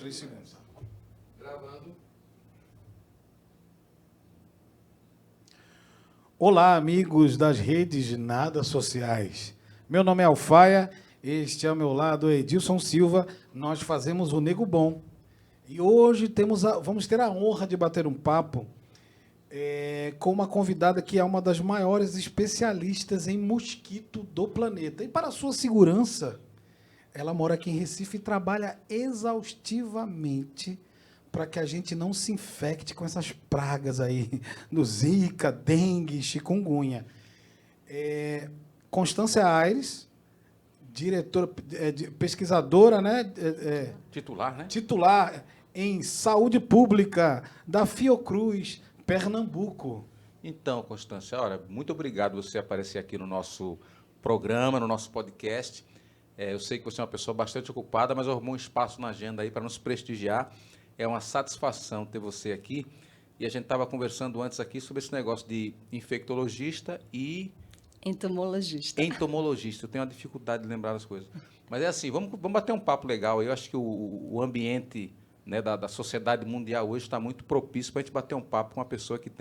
3 segundos. Gravando. Olá, amigos das redes nada sociais. Meu nome é Alfaia, este ao meu lado é Edilson Silva, nós fazemos o Nego Bom. E hoje vamos ter a honra de bater um papo com uma convidada que é uma das maiores especialistas em mosquito do planeta. E para a sua segurança, ela mora aqui em Recife e trabalha exaustivamente para que a gente não se infecte com essas pragas aí, do Zika, dengue, chikungunya. Constância Aires, diretora, pesquisadora, né? Titular, né? Titular em Saúde Pública da Fiocruz, Pernambuco. Então, Constância, olha, muito obrigado por você aparecer aqui no nosso programa, no nosso podcast. Eu sei que você é uma pessoa bastante ocupada, mas arrumou um espaço na agenda aí para nos prestigiar. É uma satisfação ter você aqui. E a gente estava conversando antes aqui sobre esse negócio de infectologista e... Entomologista. Entomologista. Eu tenho uma dificuldade de lembrar das coisas. Mas é assim, vamos bater um papo legal. Eu acho que o ambiente, né, da sociedade mundial hoje está muito propício para a gente bater um papo com uma pessoa que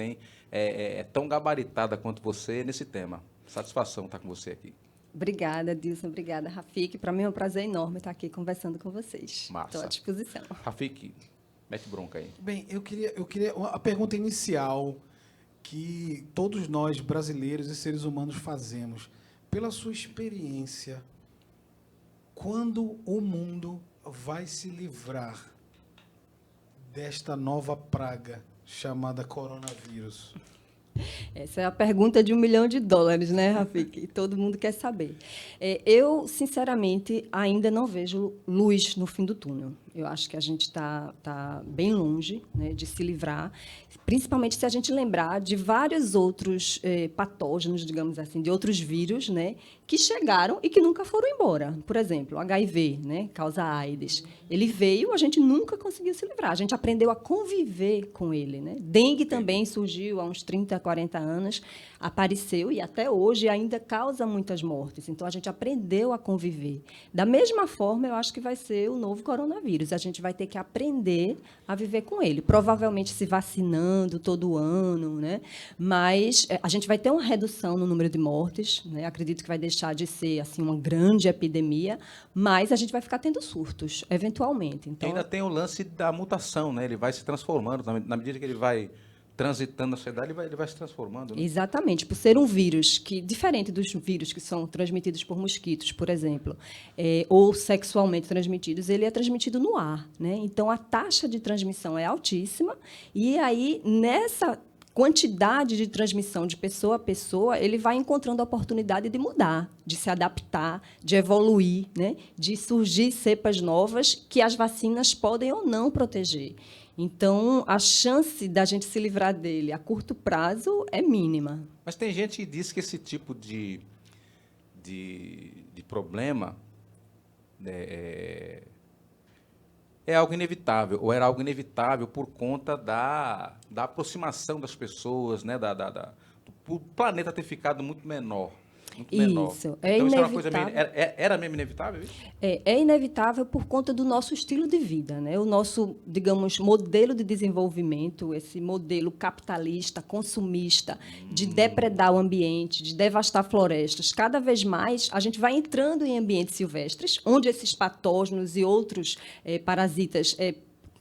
é tão gabaritada quanto você nesse tema. Satisfação estar com você aqui. Obrigada, Dilson. Obrigada, Rafik. Para mim é um prazer enorme estar aqui conversando com vocês. Massa. Estou à disposição. Rafik, mete bronca aí. Bem, eu queria a pergunta inicial que todos nós, brasileiros e seres humanos, fazemos. Pela sua experiência, quando o mundo vai se livrar desta nova praga chamada coronavírus? Essa é a pergunta de $1 milhão, né, Rafik? Todo mundo quer saber. Eu, sinceramente, ainda não vejo luz no fim do túnel. Eu acho que a gente está bem longe, né, de se livrar, principalmente se a gente lembrar de vários outros patógenos, digamos assim, de outros vírus, né, que chegaram e que nunca foram embora. Por exemplo, o HIV, né, causa AIDS. Ele veio, a gente nunca conseguiu se livrar. A gente aprendeu a conviver com ele, né? Dengue também surgiu há uns 30, 40 anos, apareceu e até hoje ainda causa muitas mortes. Então, a gente aprendeu a conviver. Da mesma forma, eu acho que vai ser o novo coronavírus. A gente vai ter que aprender a viver com ele. Provavelmente se vacinando todo ano, né? Mas a gente vai ter uma redução no número de mortes, né? Acredito que vai deixar de ser assim uma grande epidemia, mas a gente vai ficar tendo surtos, eventualmente. Então, ainda tem o lance da mutação, né? Ele vai se transformando, na medida que ele vai transitando na sociedade, ele vai se transformando. Né? Exatamente, por ser um vírus que, diferente dos vírus que são transmitidos por mosquitos, por exemplo, ou sexualmente transmitidos, ele é transmitido no ar, né? Então, a taxa de transmissão é altíssima, e aí, nessa quantidade de transmissão de pessoa a pessoa, ele vai encontrando a oportunidade de mudar, de se adaptar, de evoluir, né? De surgir cepas novas que as vacinas podem ou não proteger. Então, a chance da gente se livrar dele a curto prazo é mínima. Mas tem gente que diz que esse tipo de problema é algo inevitável, ou era algo inevitável por conta da aproximação das pessoas, né, do planeta ter ficado muito menor. Muito menor. Isso, então, isso inevitável. era uma coisa era mesmo inevitável? Isso? É inevitável por conta do nosso estilo de vida, né? O nosso, digamos, modelo de desenvolvimento, esse modelo capitalista, consumista, de depredar o ambiente, de devastar florestas. Cada vez mais, a gente vai entrando em ambientes silvestres, onde esses patógenos e outros parasitas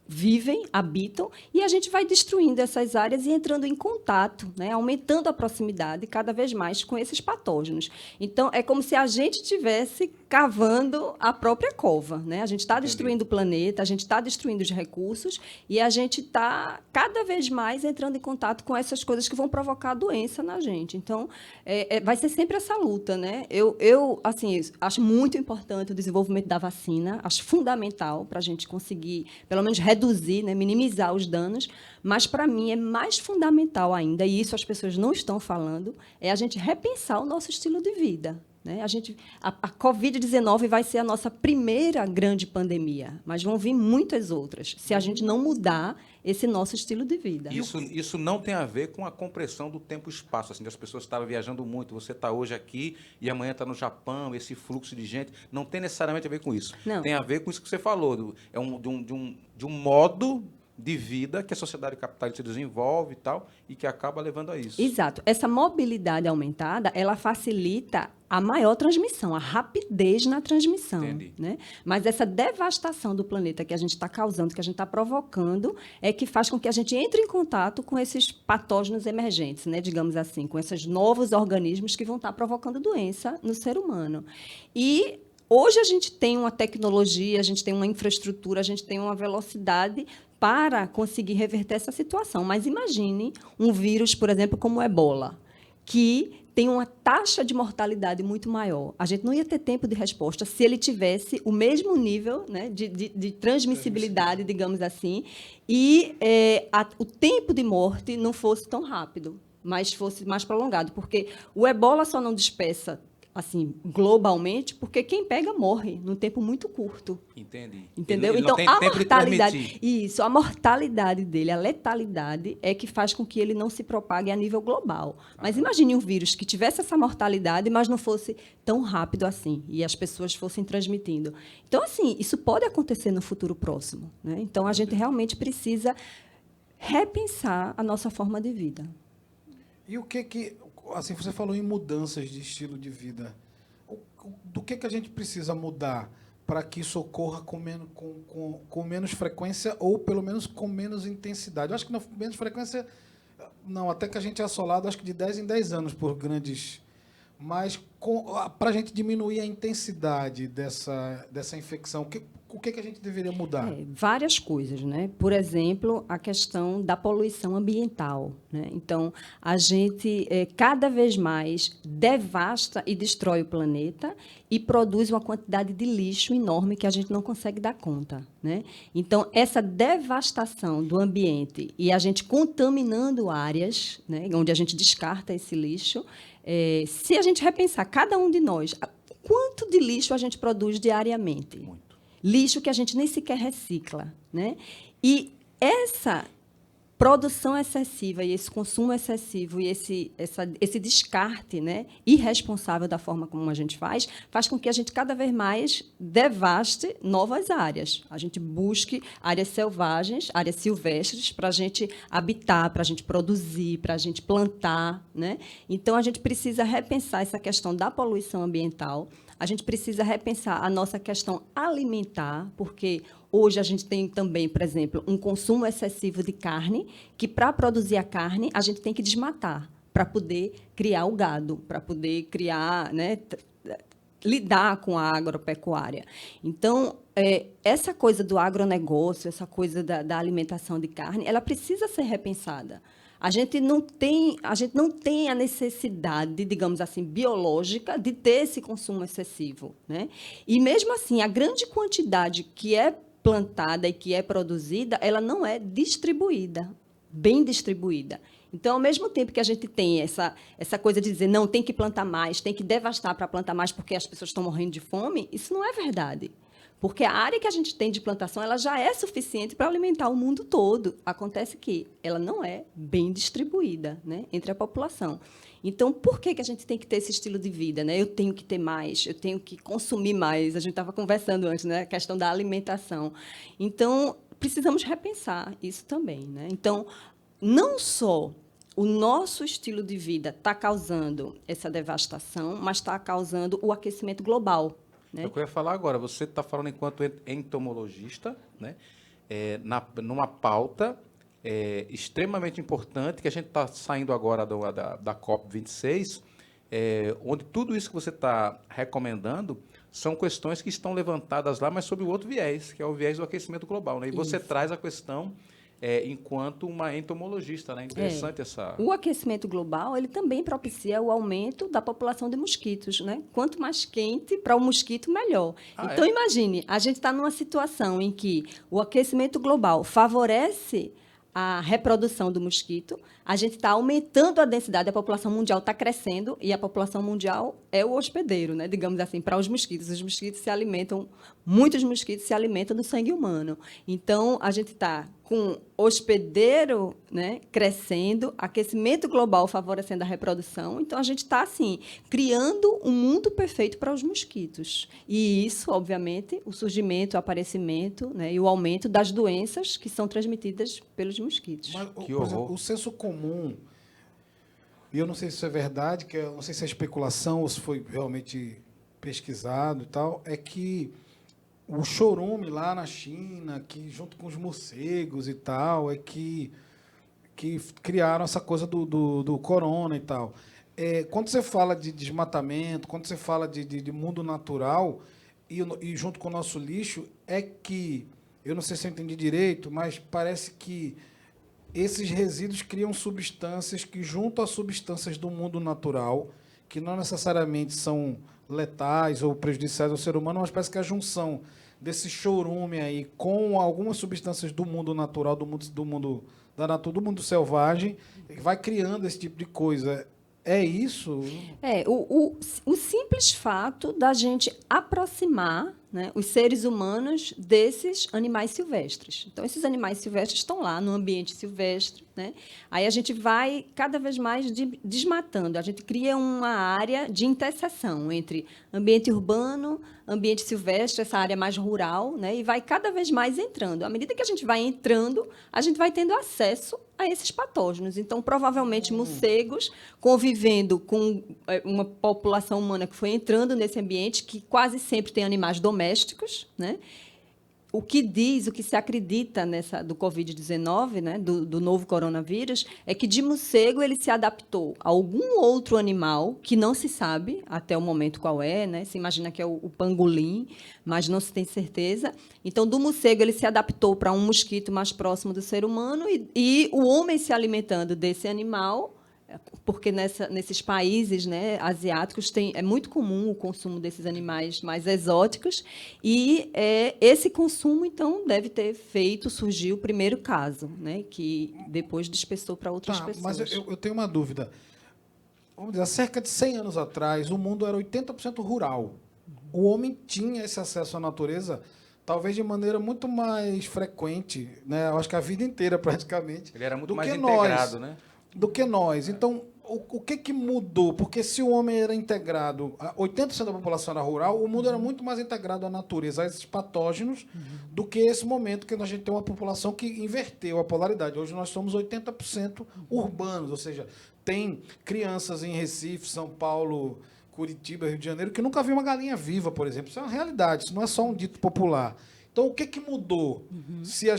vivem, habitam, e a gente vai destruindo essas áreas e entrando em contato, né, aumentando a proximidade cada vez mais com esses patógenos. Então, é como se a gente estivesse cavando a própria cova, né? A gente está destruindo o planeta, a gente está destruindo os recursos e a gente está cada vez mais entrando em contato com essas coisas que vão provocar doença na gente. Então, vai ser sempre essa luta, né? Eu assim, acho muito importante o desenvolvimento da vacina, acho fundamental para a gente conseguir, pelo menos, reduzir, né, minimizar os danos, mas, para mim, é mais fundamental ainda, e isso as pessoas não estão falando, é a gente repensar o nosso estilo de vida. né? A Covid-19 vai ser a nossa primeira grande pandemia, mas vão vir muitas outras, se a gente não mudar esse nosso estilo de vida. Isso não tem a ver com a compressão do tempo e espaço, assim, as pessoas estavam viajando muito, você está hoje aqui e amanhã está no Japão, esse fluxo de gente, não tem necessariamente a ver com isso. Não. Tem a ver com isso que você falou, de um modo de vida que a sociedade capitalista desenvolve e tal, e que acaba levando a isso. Exato. Essa mobilidade aumentada, ela facilita a maior transmissão, a rapidez na transmissão. Entendi. Né? Mas essa devastação do planeta que a gente está causando, que a gente está provocando, é que faz com que a gente entre em contato com esses patógenos emergentes, né? Digamos assim, com esses novos organismos que vão estar provocando doença no ser humano. E hoje a gente tem uma tecnologia, a gente tem uma infraestrutura, a gente tem uma velocidade para conseguir reverter essa situação. Mas imagine um vírus, por exemplo, como o Ebola, que tem uma taxa de mortalidade muito maior. A gente não ia ter tempo de resposta se ele tivesse o mesmo nível, né, de transmissibilidade, digamos assim, e o tempo de morte não fosse tão rápido, mas fosse mais prolongado, porque o Ebola só não dispersa assim, globalmente, porque quem pega morre num tempo muito curto. Entendi. Entendeu? Ele Então, não tem a tempo de mortalidade, transmitir. isso, a mortalidade dele, a letalidade é que faz com que ele não se propague a nível global. Mas imagine um vírus que tivesse essa mortalidade, mas não fosse tão rápido assim, e as pessoas fossem transmitindo. Então, assim, isso pode acontecer no futuro próximo, né? Então, a gente realmente precisa repensar a nossa forma de vida. E o que assim, você falou em mudanças de estilo de vida. Do que a gente precisa mudar para que isso ocorra com menos frequência ou, pelo menos, com menos intensidade? Eu acho que não, menos frequência, não, até que a gente é assolado, acho que de 10 em 10 anos por grandes... Mas para a gente diminuir a intensidade dessa infecção, o que a gente deveria mudar? Várias coisas, né? Por exemplo, a questão da poluição ambiental, né? Então, a gente cada vez mais devasta e destrói o planeta e produz uma quantidade de lixo enorme que a gente não consegue dar conta, né? Então, essa devastação do ambiente e a gente contaminando áreas, né, onde a gente descarta esse lixo, se a gente repensar, cada um de nós, quanto de lixo a gente produz diariamente? Muito. Lixo que a gente nem sequer recicla, né? E essa produção excessiva e esse consumo excessivo e esse descarte, né, irresponsável da forma como a gente faz com que a gente cada vez mais devaste novas áreas. A gente busque áreas selvagens, áreas silvestres para a gente habitar, para a gente produzir, para a gente plantar, né? Então, a gente precisa repensar essa questão da poluição ambiental. A gente precisa repensar a nossa questão alimentar, porque hoje a gente tem também, por exemplo, um consumo excessivo de carne, que para produzir a carne a gente tem que desmatar para poder criar o gado, para poder criar, né, lidar com a agropecuária. Então, essa coisa do agronegócio, essa coisa da alimentação de carne, ela precisa ser repensada. A gente não tem a necessidade, digamos assim, biológica de ter esse consumo excessivo, né? E, mesmo assim, a grande quantidade que é plantada e que é produzida, ela não é distribuída, bem distribuída. Então, ao mesmo tempo que a gente tem essa coisa de dizer, não, tem que plantar mais, tem que devastar para plantar mais porque as pessoas estão morrendo de fome, isso não é verdade. Porque a área que a gente tem de plantação ela já é suficiente para alimentar o mundo todo. Acontece que ela não é bem distribuída, né, entre a população. Então, por que a gente tem que ter esse estilo de vida, né? Eu tenho que ter mais, eu tenho que consumir mais. A gente estava conversando antes, né, a questão da alimentação. Então, precisamos repensar isso também, né? Então, não só o nosso estilo de vida está causando essa devastação, mas está causando o aquecimento global. É o que eu ia falar agora. Você está falando enquanto entomologista, né? Numa pauta extremamente importante, que a gente está saindo agora da COP26, onde tudo isso que você está recomendando são questões que estão levantadas lá, mas sob o outro viés, que é o viés do aquecimento global, né? E você traz a questão enquanto uma entomologista, né? Interessante essa... O aquecimento global, ele também propicia o aumento da população de mosquitos, né? Quanto mais quente para o mosquito, melhor. Então, imagine, a gente está numa situação em que o aquecimento global favorece a reprodução do mosquito, a gente está aumentando a densidade, a população mundial está crescendo e a população mundial é o hospedeiro, né? Digamos assim, para os mosquitos. Os mosquitos se alimentam, muitos mosquitos se alimentam do sangue humano. Então, a gente está com hospedeiro, né, crescendo, aquecimento global favorecendo a reprodução. Então, a gente está, assim, criando um mundo perfeito para os mosquitos. E isso, obviamente, o surgimento, o aparecimento, né, e o aumento das doenças que são transmitidas pelos mosquitos. Mas, Que por exemplo, horror. o senso comum, e eu não sei se isso é verdade, que eu não sei se é especulação ou se foi realmente pesquisado e tal, é que o chorume lá na China, que junto com os morcegos e tal, é que criaram essa coisa do corona e tal. Quando você fala de desmatamento, quando você fala de mundo natural, e junto com o nosso lixo, é que, eu não sei se eu entendi direito, mas parece que esses resíduos criam substâncias que, junto às substâncias do mundo natural, que não necessariamente são letais ou prejudiciais ao ser humano, mas parece que a junção desse chorume aí com algumas substâncias do mundo natural, do mundo da natureza, do mundo selvagem, vai criando esse tipo de coisa. É isso? O simples fato da gente aproximar, né, os seres humanos desses animais silvestres. Então, esses animais silvestres estão lá no ambiente silvestre, né? Aí a gente vai cada vez mais desmatando. A gente cria uma área de interseção entre ambiente urbano, ambiente silvestre, essa área mais rural, né? E vai cada vez mais entrando. À medida que a gente vai entrando, a gente vai tendo acesso a esses patógenos. Então, provavelmente, morcegos convivendo com uma população humana que foi entrando nesse ambiente, que quase sempre tem animais domésticos, né? O que se acredita do Covid-19, né, do novo coronavírus, é que de morcego ele se adaptou a algum outro animal que não se sabe até o momento qual é, né? Se imagina que é o pangolim, mas não se tem certeza. Então, do morcego ele se adaptou para um mosquito mais próximo do ser humano e o homem se alimentando desse animal, porque nesses países, né, asiáticos é muito comum o consumo desses animais mais exóticos e esse consumo, então, deve ter surgiu o primeiro caso, né, que depois dispersou para outras pessoas. Mas eu tenho uma dúvida. Vamos dizer, há cerca de 100 anos atrás, o mundo era 80% rural. O homem tinha esse acesso à natureza, talvez de maneira muito mais frequente, né? Eu acho que a vida inteira, praticamente. Ele era muito mais integrado, né? Do que nós. Então, o que mudou? Porque se o homem era integrado, 80% da população era rural, o mundo era muito mais integrado à natureza, a esses patógenos, do que esse momento que a gente tem uma população que inverteu a polaridade. Hoje nós somos 80% urbanos, ou seja, tem crianças em Recife, São Paulo, Curitiba, Rio de Janeiro, que nunca viu uma galinha viva, por exemplo. Isso é uma realidade, isso não é só um dito popular. Então, o que mudou? Se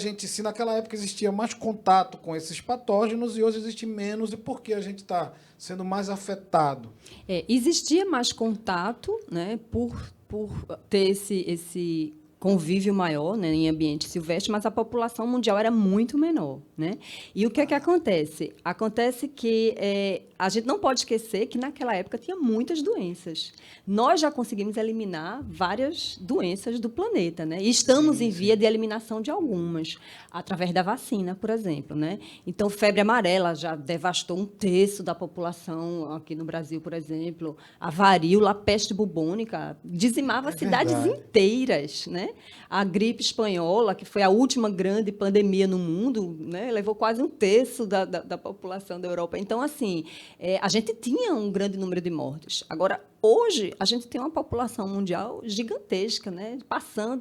naquela época existia mais contato com esses patógenos e hoje existe menos, e por que a gente está sendo mais afetado? Existia mais contato, né, por ter esse convívio maior, né, em ambiente silvestre, mas a população mundial era muito menor, né? E o que é que acontece? Acontece que a gente não pode esquecer que naquela época tinha muitas doenças. Nós já conseguimos eliminar várias doenças do planeta, né? E estamos em via de eliminação de algumas, através da vacina, por exemplo, né? Então, febre amarela já devastou 1/3 da população aqui no Brasil, por exemplo. A varíola, a peste bubônica, dizimava cidades inteiras, né? A gripe espanhola, que foi a última grande pandemia no mundo, né? Levou quase 1/3 da população da Europa. Então, assim, a gente tinha um grande número de mortes. Agora, hoje, a gente tem uma população mundial gigantesca, né?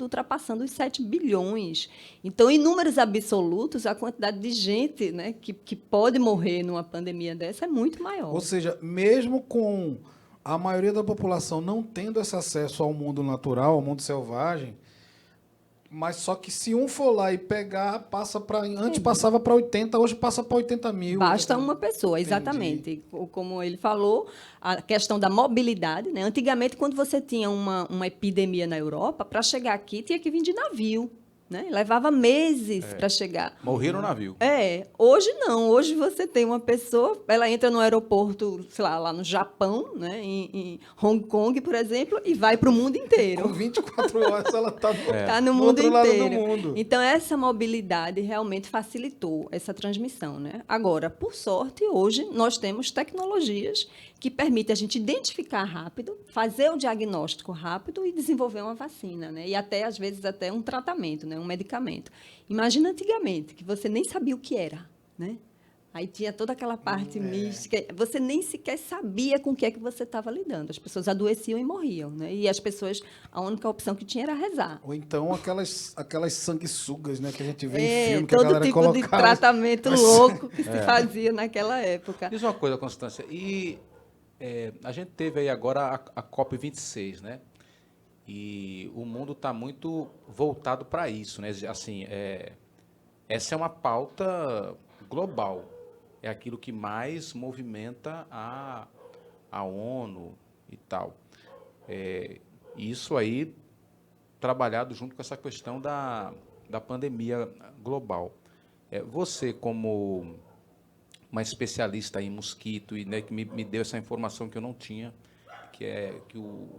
Ultrapassando os 7 bilhões. Então, em números absolutos, a quantidade de gente, né, que pode morrer numa pandemia dessa é muito maior. Ou seja, mesmo com a maioria da população não tendo esse acesso ao mundo natural, ao mundo selvagem, mas só que se um for lá e pegar, antes passava para 80, hoje passa para 80 mil. Basta uma pessoa, exatamente. Como ele falou, a questão da mobilidade, né? Antigamente, quando você tinha uma epidemia na Europa, para chegar aqui, tinha que vir de navio. né? Levava meses para chegar. Morria no navio. Hoje não. Hoje você tem uma pessoa, ela entra no aeroporto, sei lá no Japão, né, em Hong Kong, por exemplo, e vai para o mundo inteiro. Com 24 horas ela está no no mundo outro lado inteiro. do mundo. Então, essa mobilidade realmente facilitou essa transmissão, né? Agora, por sorte, hoje nós temos tecnologias que permitem a gente identificar rápido, fazer o diagnóstico rápido e desenvolver uma vacina, né? E até, às vezes, até um tratamento, né? Um medicamento. Imagina antigamente, que você nem sabia o que era, né? Aí tinha toda aquela parte mística. Você nem sequer sabia com o que é que você estava lidando. As pessoas adoeciam e morriam, né? E as pessoas, a única opção que tinha era rezar. Ou então aquelas sanguessugas, né, que a gente vê em filme, que a todo galera tipo colocava. de tratamento louco que se fazia naquela época. Diz uma coisa, Constância, a gente teve aí agora a COP26, né? E o mundo está muito voltado para isso, né? Assim, essa é uma pauta global. É aquilo que mais movimenta a ONU e tal. Isso aí, trabalhado junto com essa questão da pandemia global. Você, como uma especialista em mosquito, e né, que me deu essa informação que eu não tinha, que é que o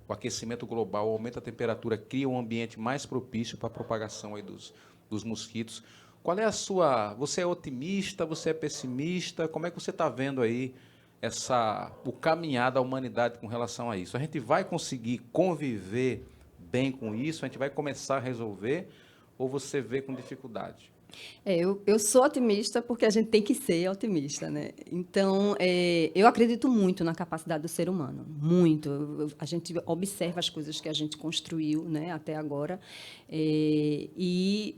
aquecimento global aumenta a temperatura, cria um ambiente mais propício para a propagação aí dos mosquitos. Qual é a sua... Você é otimista, você é pessimista? Como é que você está vendo aí o caminhar da humanidade com relação a isso? A gente vai conseguir conviver bem com isso? A gente vai começar a resolver? Ou você vê com dificuldade? Eu sou otimista porque a gente tem que ser otimista, né? Então, eu acredito muito na capacidade do ser humano, muito. A gente observa as coisas que a gente construiu, né, até agora, e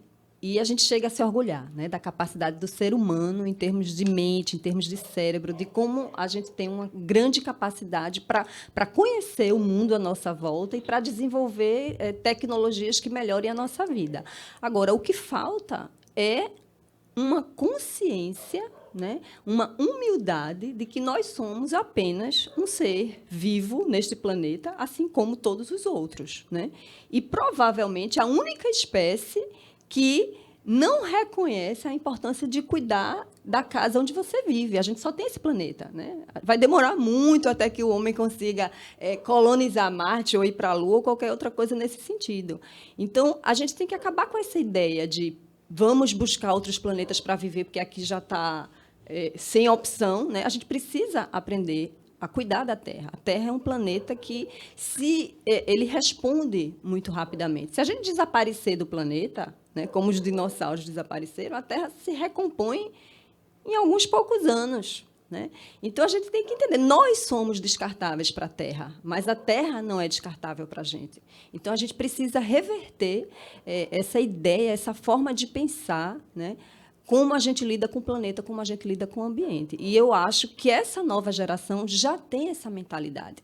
a gente chega a se orgulhar, né, da capacidade do ser humano em termos de mente, em termos de cérebro, de como a gente tem uma grande capacidade para conhecer o mundo à nossa volta e para desenvolver tecnologias que melhorem a nossa vida. Agora, o que falta é uma consciência, né, uma humildade de que nós somos apenas um ser vivo neste planeta, assim como todos os outros, né? E, provavelmente, a única espécie que não reconhece a importância de cuidar da casa onde você vive. A gente só tem esse planeta, né? Vai demorar muito até que o homem consiga colonizar Marte ou ir para a Lua ou qualquer outra coisa nesse sentido. Então, a gente tem que acabar com essa ideia de vamos buscar outros planetas para viver, porque aqui já está sem opção, né? A gente precisa aprender a cuidar da Terra. A Terra é um planeta que ele responde muito rapidamente. Se a gente desaparecer do planeta, né, como os dinossauros desapareceram, a Terra se recompõe em alguns poucos anos, né? Então, a gente tem que entender, nós somos descartáveis para a Terra, mas a Terra não é descartável para a gente. Então, a gente precisa reverter essa ideia, essa forma de pensar, né? Como a gente lida com o planeta, como a gente lida com o ambiente. E eu acho que essa nova geração já tem essa mentalidade.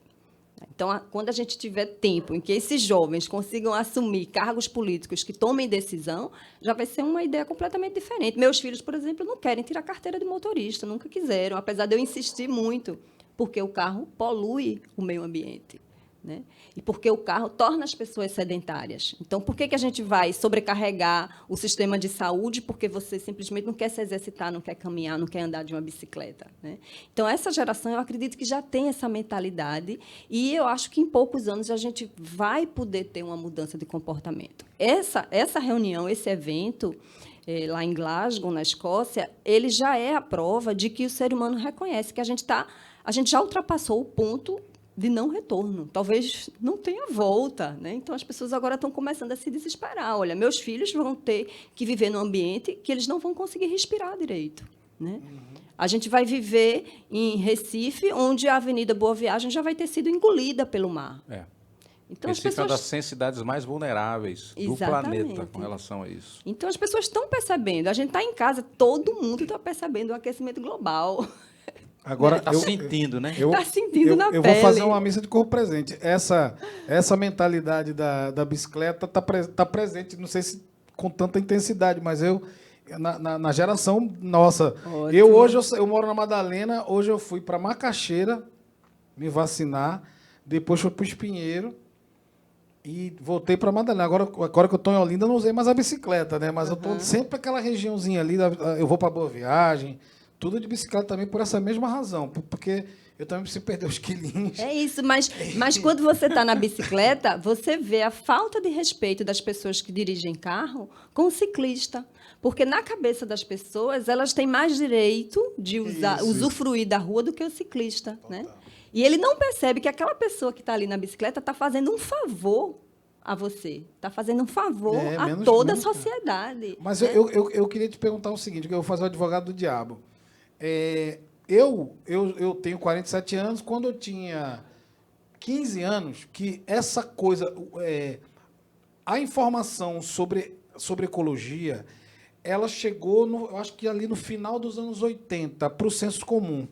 Então, quando a gente tiver tempo em que esses jovens consigam assumir cargos políticos que tomem decisão, já vai ser uma ideia completamente diferente. Meus filhos, por exemplo, não querem tirar carteira de motorista, nunca quiseram, apesar de eu insistir muito, porque o carro polui o meio ambiente, né? E porque o carro torna as pessoas sedentárias. Então, por que a gente vai sobrecarregar o sistema de saúde porque você simplesmente não quer se exercitar, não quer caminhar, não quer andar de uma bicicleta, né? Então, essa geração, eu acredito que já tem essa mentalidade e eu acho que, em poucos anos, a gente vai poder ter uma mudança de comportamento. Essa reunião, esse evento, lá em Glasgow, na Escócia, ele já é a prova de que o ser humano reconhece que a gente já ultrapassou o ponto de não retorno. Talvez não tenha volta, né? Então, as pessoas agora estão começando a se desesperar. Olha, meus filhos vão ter que viver num ambiente que eles não vão conseguir respirar direito, né? A gente vai viver em Recife, onde a Avenida Boa Viagem já vai ter sido engolida pelo mar. Então, Recife é uma das cidades mais vulneráveis do planeta com relação a isso. Então, as pessoas estão percebendo. A gente está em casa, todo mundo está percebendo o aquecimento global. Agora, está sentindo, né? Está sentindo na pele. Eu vou fazer uma missa de corpo presente. Essa mentalidade da bicicleta está presente, não sei se com tanta intensidade, mas na geração nossa. Ótimo. Eu moro na Madalena, hoje eu fui para Macaxeira me vacinar, depois fui para o Espinheiro, E voltei para Madalena. Agora que eu estou em Olinda, eu não usei mais a bicicleta, né? Mas eu estou sempre aquela regiãozinha ali, eu vou para Boa Viagem, tudo de bicicleta também por essa mesma razão, porque eu também preciso perder os quilinhos. É isso, mas quando você está na bicicleta, você vê a falta de respeito das pessoas que dirigem carro com o ciclista. Porque na cabeça das pessoas, elas têm mais direito de usufruir da rua do que o ciclista, né? E ele não percebe que aquela pessoa que está ali na bicicleta está fazendo um favor a você, está fazendo um favor a toda a sociedade. Mas né? eu queria te perguntar o seguinte, que eu vou fazer o advogado do diabo. Eu tenho 47 anos, quando eu tinha 15 anos, que essa coisa, a informação sobre ecologia, ela chegou, eu acho que ali no final dos anos 80, para o senso comum.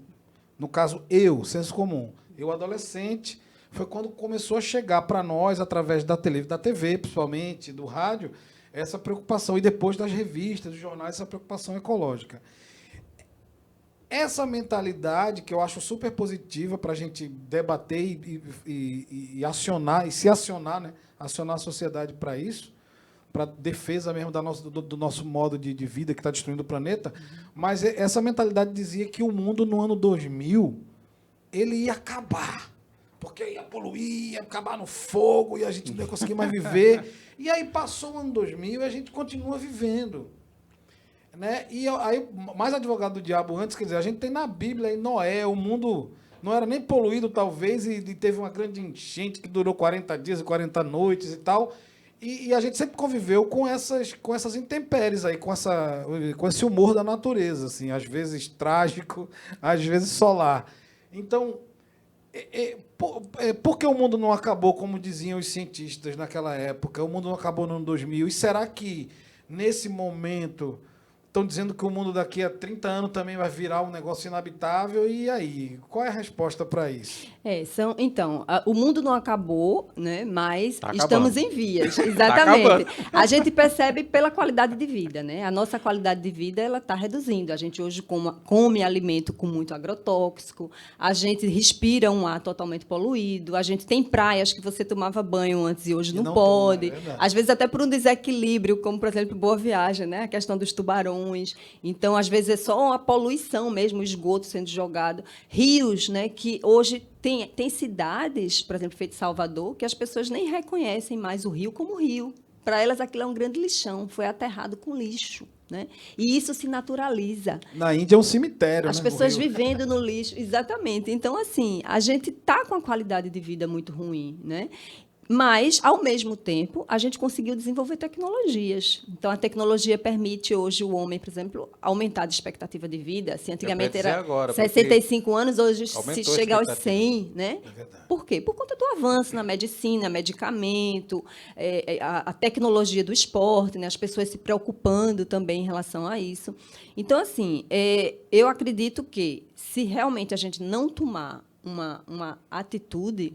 No caso, senso comum. Eu, adolescente, foi quando começou a chegar para nós, através da TV, principalmente, do rádio, essa preocupação. E depois das revistas, dos jornais, essa preocupação ecológica. Essa mentalidade, que eu acho super positiva para a gente debater e acionar, e se acionar, né? Acionar a sociedade para isso, para defesa mesmo do nosso modo de vida que está destruindo o planeta, mas essa mentalidade dizia que o mundo no ano 2000 ele ia acabar, porque ia poluir, ia acabar no fogo e a gente não ia conseguir mais viver. E aí passou o ano 2000 e a gente continua vivendo. Né? E aí, mais advogado do diabo antes, quer dizer, a gente tem na Bíblia aí Noé, o mundo não era nem poluído talvez e teve uma grande enchente que durou 40 dias e 40 noites e tal. E a gente sempre conviveu com essas intempéries aí, com esse humor da natureza, assim, às vezes trágico, às vezes solar. Então, por que o mundo não acabou, como diziam os cientistas naquela época? O mundo não acabou no ano 2000. E será que, nesse momento, estão dizendo que o mundo daqui a 30 anos também vai virar um negócio inabitável? E aí? Qual é a resposta para isso? Então, o mundo não acabou, né, mas Tá estamos acabando. em vias. Tá Exatamente. A gente percebe pela qualidade de vida, né? A nossa qualidade de vida ela está reduzindo. A gente hoje come alimento com muito agrotóxico, a gente respira um ar totalmente poluído, a gente tem praias que você tomava banho antes e hoje não pode. Toma, Às vezes até por um desequilíbrio, como, por exemplo, Boa Viagem, né? A questão dos tubarões. Então, às vezes, é só a poluição mesmo, o esgoto sendo jogado. Rios, né? Que hoje tem cidades, por exemplo, feito Salvador, que as pessoas nem reconhecem mais o rio como rio. Para elas, aquilo é um grande lixão, foi aterrado com lixo. Né? E isso se naturaliza. Na Índia é um cemitério, as né? pessoas vivendo no lixo. Exatamente. Então, assim, a gente está com a qualidade de vida muito ruim. Né? Mas, ao mesmo tempo, a gente conseguiu desenvolver tecnologias. Então, a tecnologia permite hoje o homem, por exemplo, aumentar a expectativa de vida. Se antigamente era agora, 65 anos, hoje se chega aos a 100. Né? É verdade. Por quê? Por conta do avanço na medicina, medicamento, a tecnologia do esporte, né? As pessoas se preocupando também em relação a isso. Então, assim, eu acredito que, se realmente a gente não tomar uma atitude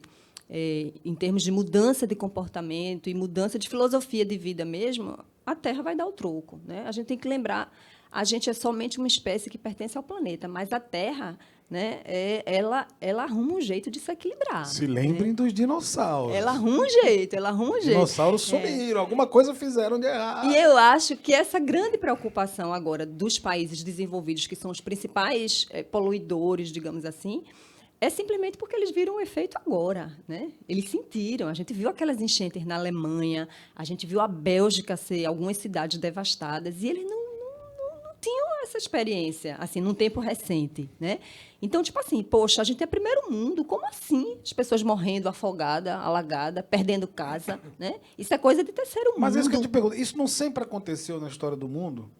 em termos de mudança de comportamento e mudança de filosofia de vida mesmo, a Terra vai dar o troco. Né? A gente tem que lembrar, a gente é somente uma espécie que pertence ao planeta, mas a Terra, né, ela arruma um jeito de se equilibrar. Se lembrem dos dinossauros. Ela arruma um jeito, Os dinossauros sumiram, alguma coisa fizeram de errado. E eu acho que essa grande preocupação agora dos países desenvolvidos, que são os principais poluidores, digamos assim, é simplesmente porque eles viram o efeito agora. Né? Eles sentiram. A gente viu aquelas enchentes na Alemanha, a gente viu a Bélgica ser algumas cidades devastadas, e eles não tinham essa experiência, assim, num tempo recente. Né? Então, tipo assim, poxa, a gente é primeiro mundo, como assim? As pessoas morrendo, afogada, alagada, perdendo casa. Né? Isso é coisa de terceiro mundo. Mas é isso que eu te pergunto, isso não sempre aconteceu na história do mundo?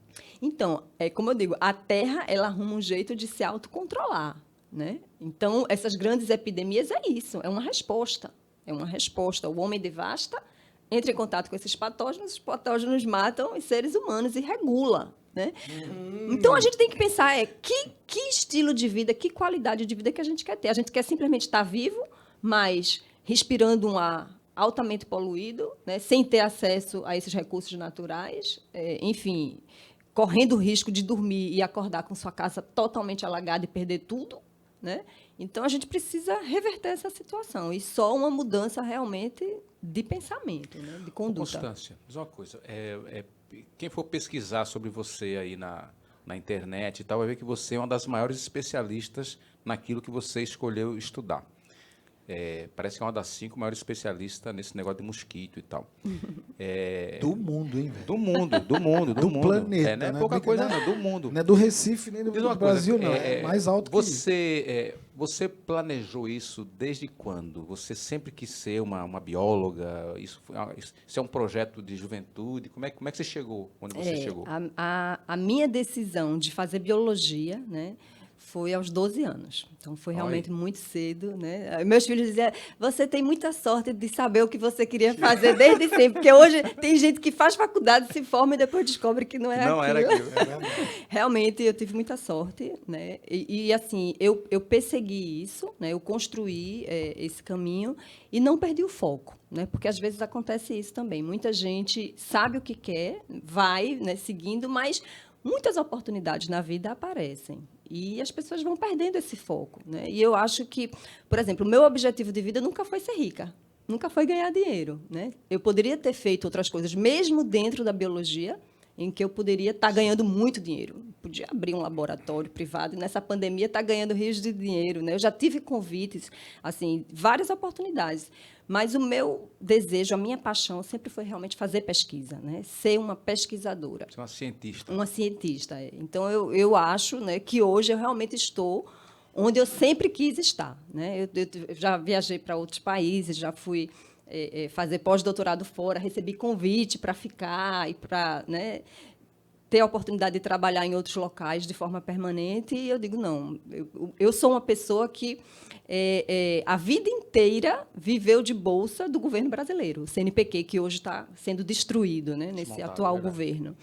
Então, como eu digo, a Terra ela arruma um jeito de se autocontrolar. Né? Então, essas grandes epidemias é isso, é uma resposta. É uma resposta. O homem devasta, entra em contato com esses patógenos, os patógenos matam os seres humanos e regula. Né? Então, a gente tem que pensar que estilo de vida, que qualidade de vida que a gente quer ter. A gente quer simplesmente estar vivo, mas respirando um ar altamente poluído, né? Sem ter acesso a esses recursos naturais, enfim, correndo o risco de dormir e acordar com sua casa totalmente alagada e perder tudo. né? Então, a gente precisa reverter essa situação. E só uma mudança realmente de pensamento, né? De conduta. Constância, diz uma coisa. Quem for pesquisar sobre você aí na internet e tal, vai ver que você é uma das maiores especialistas naquilo que você escolheu estudar. Parece que é uma das 5 maiores especialistas nesse negócio de mosquito e tal. Do mundo, hein, velho? Do mundo. Do mundo. planeta, Não é né? pouca coisa, não, do mundo. Não é do Recife nem do Diz uma Brasil, coisa, não. É mais alto que isso. Você planejou isso desde quando? Você sempre quis ser uma bióloga? Isso é um projeto de juventude? Como é que você chegou onde você chegou? A minha decisão de fazer biologia, né, foi aos 12 anos. Então, foi realmente muito cedo, né? Meus filhos diziam, você tem muita sorte de saber o que você queria fazer desde sempre, porque hoje tem gente que faz faculdade, se forma e depois descobre que não era aquilo. Realmente, eu tive muita sorte, né? E assim, eu persegui isso, né? Eu construí esse caminho e não perdi o foco, né? Porque às vezes acontece isso também. Muita gente sabe o que quer, vai, né, seguindo, mas muitas oportunidades na vida aparecem. E as pessoas vão perdendo esse foco, né? E eu acho que, por exemplo, o meu objetivo de vida nunca foi ser rica, nunca foi ganhar dinheiro, né? Eu poderia ter feito outras coisas, mesmo dentro da biologia, em que eu poderia estar ganhando muito dinheiro. Podia abrir um laboratório privado e, nessa pandemia, estar ganhando rios de dinheiro, né? Eu já tive convites, assim, várias oportunidades. Mas o meu desejo, a minha paixão, sempre foi realmente fazer pesquisa, né? Ser uma pesquisadora. Ser uma cientista. Uma cientista. Então, eu acho, né, que hoje eu realmente estou onde eu sempre quis estar, né? Eu já viajei para outros países, já fui fazer pós-doutorado fora, recebi convite para ficar e para, né, ter a oportunidade de trabalhar em outros locais de forma permanente. E eu digo, não, eu sou uma pessoa que a vida inteira viveu de bolsa do governo brasileiro, o CNPq, que hoje está sendo destruído, né, nesse atual governo.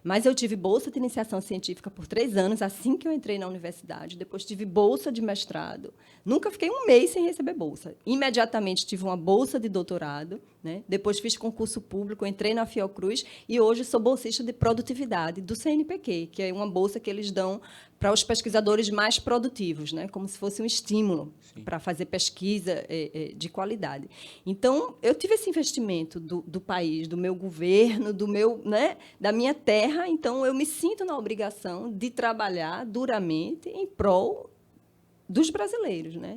Mas eu tive bolsa de iniciação científica por 3 anos, assim que eu entrei na universidade. Depois tive bolsa de mestrado. Nunca fiquei um mês sem receber bolsa. Imediatamente tive uma bolsa de doutorado, né? Depois fiz concurso público, entrei na Fiocruz e hoje sou bolsista de produtividade do CNPq, que é uma bolsa que eles dão para os pesquisadores mais produtivos, né? Como se fosse um estímulo para fazer pesquisa de qualidade. Então, eu tive esse investimento do país, do meu governo, né, da minha terra. Então, eu me sinto na obrigação de trabalhar duramente em prol dos brasileiros, né?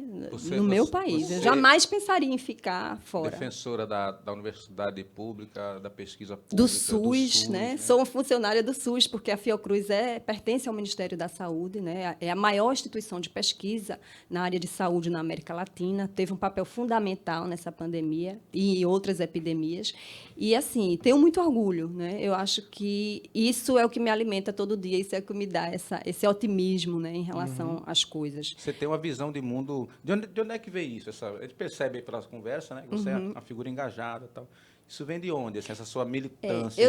No meu país. Eu jamais pensaria em ficar fora. Defensora da universidade pública, da pesquisa pública, do SUS, né? Sou uma funcionária do SUS, porque a Fiocruz pertence ao Ministério da Saúde, né? É a maior instituição de pesquisa na área de saúde na América Latina, teve um papel fundamental nessa pandemia e outras epidemias. E, assim, tenho muito orgulho, né? Eu acho que isso é o que me alimenta todo dia, isso é o que me dá esse otimismo, né, em relação às coisas. Você tem uma visão de mundo... De onde é que veio isso? A gente percebe aí pelas conversas, né, que você é uma figura engajada e tal. Isso vem de onde, assim, essa sua militância,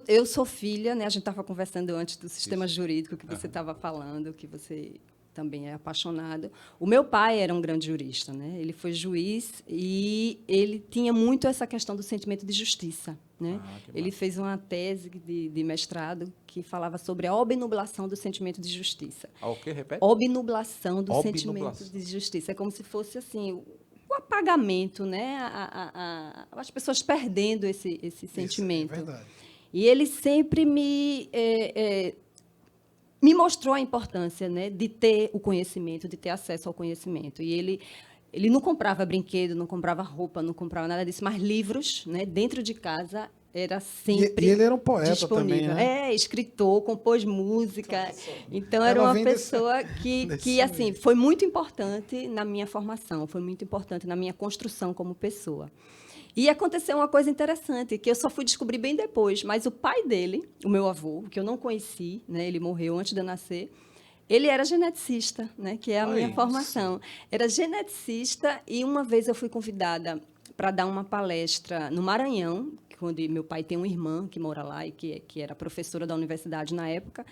eu sou filha, né? A gente estava conversando antes do sistema jurídico que você estava falando, que você também é apaixonado. O meu pai era um grande jurista, né? Ele foi juiz e ele tinha muito essa questão do sentimento de justiça, né? Ele fez uma tese de mestrado que falava sobre a obnublação do sentimento de justiça. O quê? Repete? Obnublação do sentimento de justiça. É como se fosse assim o apagamento, né? As pessoas perdendo esse sentimento. É verdade. E ele sempre me mostrou a importância, né, de ter o conhecimento, de ter acesso ao conhecimento. E ele não comprava brinquedo, não comprava roupa, não comprava nada disso, mas livros, né, dentro de casa era sempre E ele era um poeta disponível. também, né? Escritor, compôs música. Então, era uma pessoa que assim, foi muito importante na minha formação, foi muito importante na minha construção como pessoa. E aconteceu uma coisa interessante, que eu só fui descobrir bem depois, mas o pai dele, o meu avô, que eu não conheci, né, ele morreu antes de eu nascer, ele era geneticista, né, que é a minha formação. Era geneticista e uma vez eu fui convidada para dar uma palestra no Maranhão, onde meu pai tem uma irmã que mora lá e que era professora da universidade na época,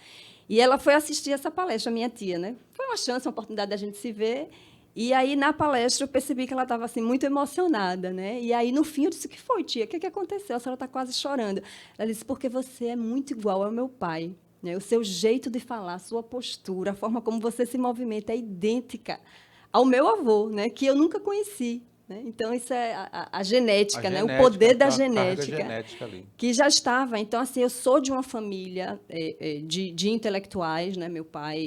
e ela foi assistir essa palestra, minha tia, né? Foi uma chance, uma oportunidade da gente se ver. E aí, na palestra, eu percebi que ela estava assim, muito emocionada, né? E aí, no fim, eu disse, o que foi, tia? O que aconteceu? A senhora está quase chorando. Ela disse, porque você é muito igual ao meu pai. né? O seu jeito de falar, a sua postura, a forma como você se movimenta é idêntica ao meu avô, né? Que eu nunca conheci. Né? Então, isso é a genética, né? O poder da genética, genética ali. que já estava. Então, assim, eu sou de uma família de intelectuais, né? Meu pai,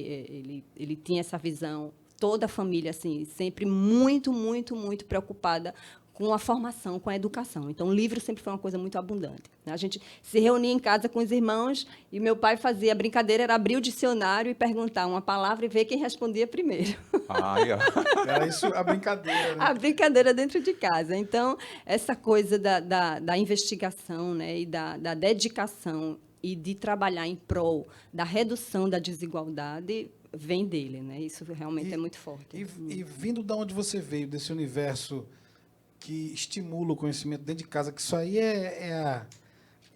ele tinha essa visão, toda a família, assim, sempre muito, muito, muito preocupada com a formação, com a educação. Então, o livro sempre foi uma coisa muito abundante. A gente se reunia em casa com os irmãos e meu pai fazia a brincadeira, era abrir o dicionário e perguntar uma palavra e ver quem respondia primeiro. Era isso a brincadeira, né? A brincadeira dentro de casa. Então, essa coisa da investigação, né, e da dedicação e de trabalhar em prol da redução da desigualdade vem dele. Né? Isso realmente é muito forte. E vindo de onde você veio, desse universo que estimula o conhecimento dentro de casa, que isso aí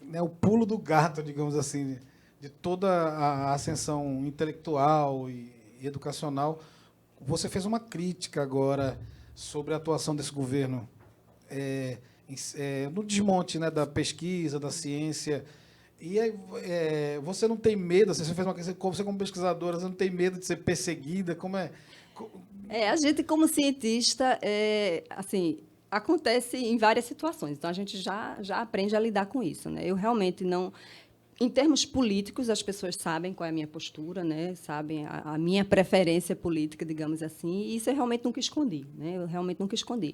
né, o pulo do gato, digamos assim, de toda a ascensão intelectual e educacional. Você fez uma crítica agora sobre a atuação desse governo no desmonte, né, da pesquisa, da ciência. E aí, você não tem medo, você fez você como pesquisadora, você não tem medo de ser perseguida? Como é? A gente, como cientista, assim, acontece em várias situações, então a gente já aprende a lidar com isso. Né? Eu realmente não... Em termos políticos, as pessoas sabem qual é a minha postura, né? Sabem a minha preferência política, digamos assim, e isso eu realmente nunca escondi. Né? Eu realmente nunca escondi.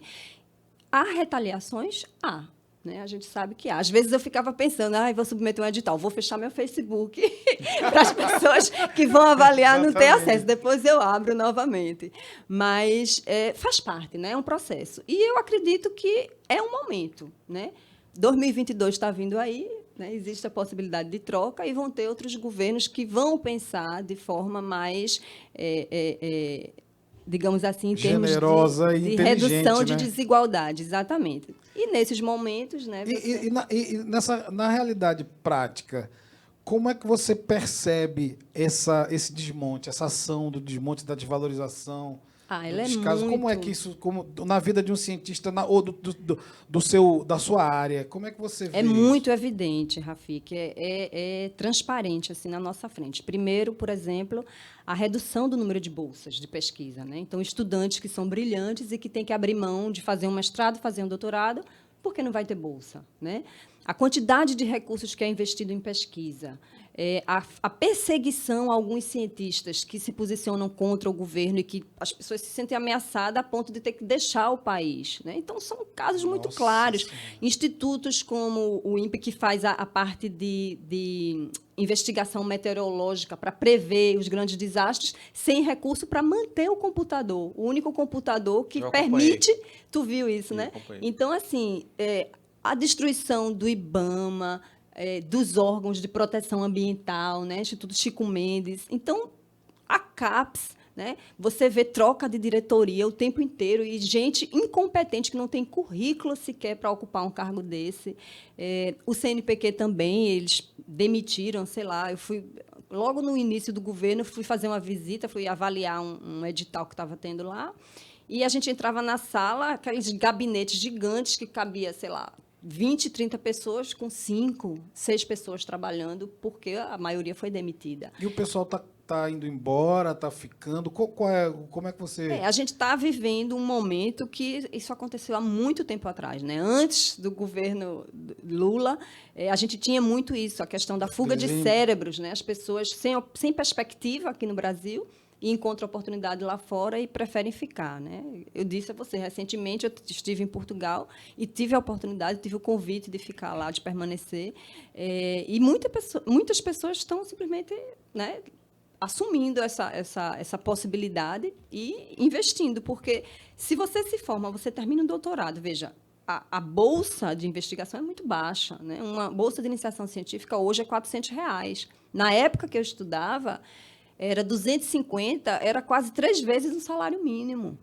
Há retaliações? Há. Né? A gente sabe que há. Às vezes eu ficava pensando, vou submeter um edital, vou fechar meu Facebook para as pessoas que vão avaliar não ter acesso. Depois eu abro novamente. Mas faz parte, né? É um processo. E eu acredito que é um momento. Né? 2022 está vindo aí, né? Existe a possibilidade de troca e vão ter outros governos que vão pensar de forma mais... digamos assim, em termos generosa de e redução, né? de desigualdade, exatamente. E nesses momentos, né? Na realidade prática, como é que você percebe esse desmonte, essa ação do desmonte, da desvalorização? Ela casos? Como é que isso, na vida de um cientista ou da sua área, como é que você vê muito isso? evidente, Rafik, é transparente assim na nossa frente. Primeiro, por exemplo, a redução do número de bolsas de pesquisa. Né? Então, estudantes que são brilhantes e que têm que abrir mão de fazer um mestrado, fazer um doutorado, porque não vai ter bolsa. Né? A quantidade de recursos que é investido em pesquisa, a perseguição a alguns cientistas que se posicionam contra o governo e que as pessoas se sentem ameaçadas a ponto de ter que deixar o país. Né? Então, são casos muito claros. Senhora. Institutos como o INPE, que faz a parte de investigação meteorológica para prever os grandes desastres, sem recurso para manter o computador. O único computador que permite... Tu viu isso, né? Então, assim, a destruição do IBAMA, dos órgãos de proteção ambiental, né? Instituto Chico Mendes. Então, a CAPES, né? Você vê troca de diretoria o tempo inteiro e gente incompetente que não tem currículo sequer para ocupar um cargo desse. O CNPq também, eles demitiram, sei lá, eu fui... Logo no início do governo, fui fazer uma visita, fui avaliar um edital que estava tendo lá, e a gente entrava na sala, aqueles gabinetes gigantes que cabia, sei lá, 20, 30 pessoas, com 5, 6 pessoas trabalhando, porque a maioria foi demitida. E o pessoal está indo embora, está ficando? Como é que você... A gente está vivendo um momento que isso aconteceu há muito tempo atrás. Né? Antes do governo Lula, a gente tinha muito isso, a questão da fuga de cérebros. Né? As pessoas sem perspectiva aqui no Brasil, e encontram oportunidade lá fora e preferem ficar. Né? Eu disse a você, recentemente, eu estive em Portugal e tive a oportunidade, tive o convite de ficar lá, de permanecer, e muitas pessoas estão simplesmente, né, assumindo essa possibilidade e investindo, porque se você se forma, você termina um doutorado, veja, a bolsa de investigação é muito baixa. Né? Uma bolsa de iniciação científica hoje é R$400. Na época que eu estudava, era 250, era quase 3 vezes o salário mínimo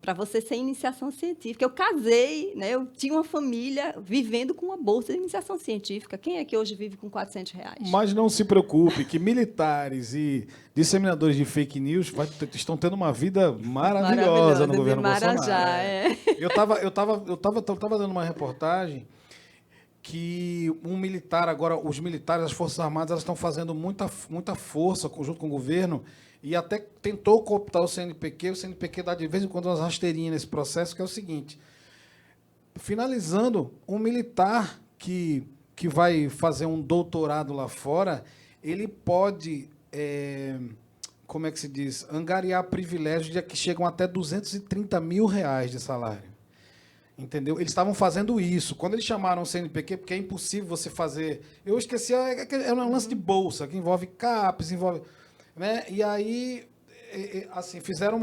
para você ser iniciação científica. Eu casei, né? Eu tinha uma família vivendo com uma bolsa de iniciação científica. Quem é que hoje vive com R$400? Mas não se preocupe, que militares e disseminadores de fake news estão tendo uma vida maravilhosa no governo Bolsonaro. Eu estava dando uma reportagem que um militar, agora, os militares, as Forças Armadas, elas estão fazendo muita força junto com o governo e até tentou cooptar o CNPq dá de vez em quando umas rasteirinhas nesse processo, que é o seguinte, finalizando, um militar que vai fazer um doutorado lá fora, ele pode, como é que se diz, angariar privilégios que chegam até R$230 mil de salário. Entendeu? Eles estavam fazendo isso. Quando eles chamaram o CNPq, porque é impossível você fazer... Eu esqueci, é um lance de bolsa, que envolve CAPES, envolve... Né? E aí, assim, fizeram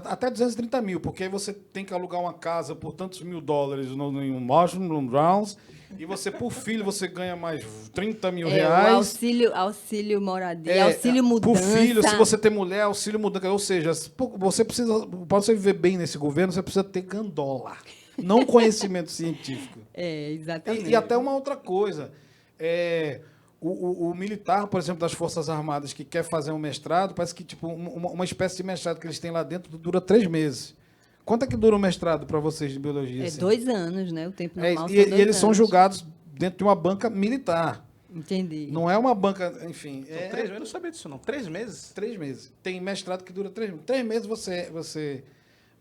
até 230 mil, porque aí você tem que alugar uma casa por tantos $1.000 em um Mushroom Grounds, e você, por filho, você ganha mais R$30 mil. O auxílio moradia, auxílio mudança. Por filho, se você tem mulher, auxílio mudança. Ou seja, você precisa, para você viver bem nesse governo, você precisa ter gandola. Não conhecimento científico. Exatamente. E até uma outra coisa. O militar, por exemplo, das Forças Armadas, que quer fazer um mestrado, parece que tipo, uma espécie de mestrado que eles têm lá dentro dura 3 meses. Quanto é que dura o mestrado para vocês de biologia? Assim? 2 anos, né? O tempo normal e eles são julgados dentro de uma banca militar. Entendi. Não é uma banca, enfim. São 3 meses, eu não sabia disso, não. 3 meses? 3 meses. Tem mestrado que dura 3 meses. 3 meses você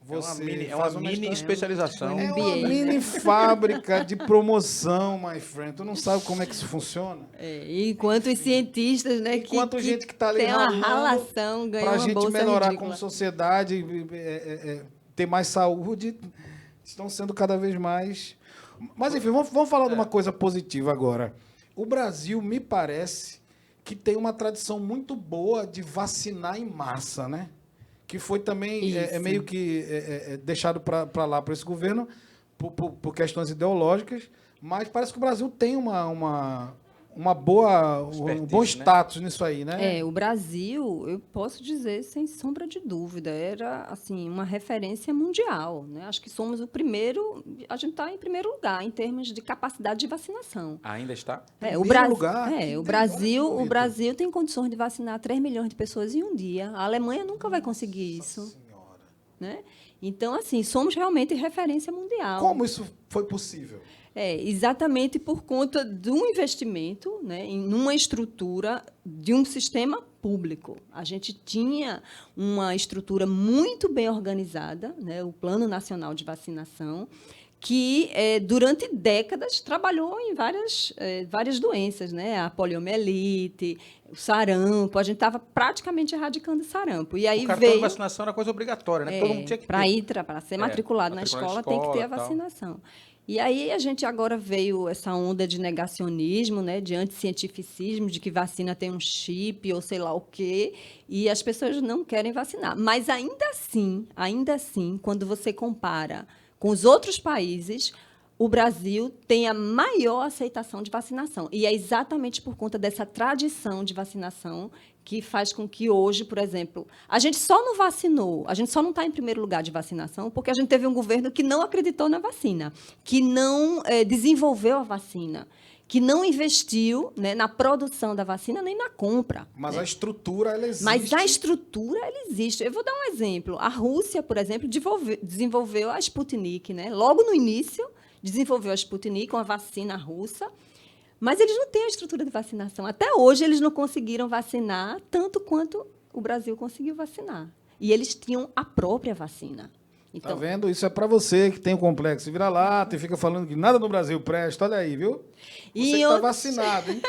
é uma mini especialização. É uma mini fábrica de promoção, my friend. Tu não sabe como é que isso funciona. Enquanto os cientistas, né, enquanto gente que está ali tem uma ralação, ganha uma bolsa para a gente melhorar ridícula. como sociedade, ter mais saúde, estão sendo cada vez mais... Mas, enfim, vamos falar de uma coisa positiva agora. O Brasil, me parece, que tem uma tradição muito boa de vacinar em massa, né? Que foi também meio que deixado para lá, para esse governo, por questões ideológicas, mas parece que o Brasil tem um bom status, né? Nisso aí, né? O Brasil, eu posso dizer, sem sombra de dúvida, era assim uma referência mundial, né? Acho que somos o primeiro, a gente está em primeiro lugar em termos de capacidade de vacinação. Ainda está? O Brasil tem condições de vacinar 3 milhões de pessoas em um dia. A Alemanha nunca vai conseguir isso. Nossa Senhora. Né? Então, assim, somos realmente referência mundial. Como isso foi possível? Exatamente por conta de um investimento, né, em uma estrutura de um sistema público. A gente tinha uma estrutura muito bem organizada, né, o Plano Nacional de Vacinação, que, durante décadas, trabalhou em várias doenças, né? A poliomielite, o sarampo. A gente estava praticamente erradicando o sarampo. E aí o cartão de vacinação era coisa obrigatória, né? Todo mundo tinha que ter. Para ser matriculado na escola, tem que ter a vacinação. E aí a gente agora veio essa onda de negacionismo, né, de anticientificismo, de que vacina tem um chip ou sei lá o quê, e as pessoas não querem vacinar. Mas ainda assim, quando você compara com os outros países, o Brasil tem a maior aceitação de vacinação. E é exatamente por conta dessa tradição de vacinação que faz com que hoje, por exemplo, a gente só não vacinou, a gente só não está em primeiro lugar de vacinação porque a gente teve um governo que não acreditou na vacina, que não desenvolveu a vacina, que não investiu, né, na produção da vacina nem na compra. Mas a estrutura, ela existe. Eu vou dar um exemplo. A Rússia, por exemplo, desenvolveu a Sputnik, né? Logo no início, desenvolveu a Sputnik, uma vacina russa, mas eles não têm a estrutura de vacinação. Até hoje, eles não conseguiram vacinar tanto quanto o Brasil conseguiu vacinar. E eles tinham a própria vacina. Então, tá vendo? Isso é para você que tem um complexo vira-lata e fica falando que nada no Brasil presta. Olha aí, viu? Você que está vacinado, hein?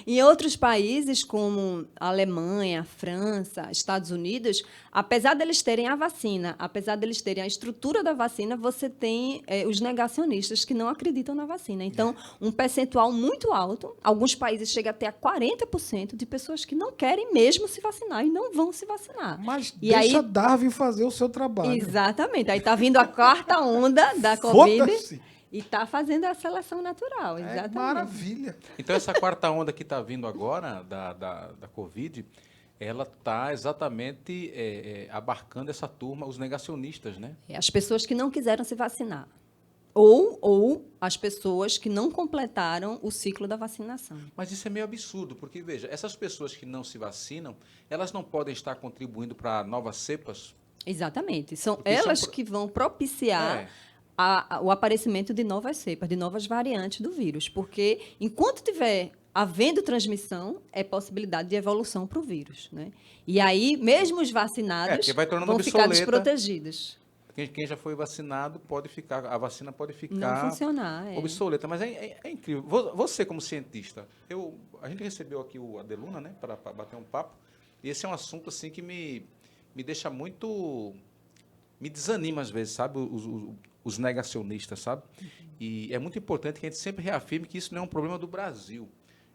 Em outros países, como a Alemanha, a França, Estados Unidos, apesar deles terem a vacina, apesar deles terem a estrutura da vacina, você tem os negacionistas que não acreditam na vacina. Então, um percentual muito alto, alguns países chega até a 40% de pessoas que não querem mesmo se vacinar e não vão se vacinar. Mas deixa Darwin fazer o seu trabalho. Exatamente. Aí está vindo a 4ª onda da Covid. Foda-se. E está fazendo a seleção natural, exatamente. Maravilha. Então, essa 4ª onda que está vindo agora, da Covid, ela está exatamente abarcando essa turma, os negacionistas, né? As pessoas que não quiseram se vacinar. Ou as pessoas que não completaram o ciclo da vacinação. Mas isso é meio absurdo, porque, veja, essas pessoas que não se vacinam, elas não podem estar contribuindo para novas cepas? Exatamente. São elas que vão propiciar o aparecimento de novas cepas, de novas variantes do vírus, porque enquanto tiver havendo transmissão, é possibilidade de evolução para o vírus, né? E aí, mesmo os vacinados porque vai tornando vão ficar obsoleta. desprotegidos. Quem já foi vacinado a vacina pode Não ficar funcionar. obsoleta. Mas é incrível. Você, como cientista, a gente recebeu aqui o Adeluna, né, para bater um papo, e esse é um assunto assim que me deixa muito. Me desanima às vezes, sabe? Os negacionistas, sabe? E é muito importante que a gente sempre reafirme que isso não é um problema do Brasil.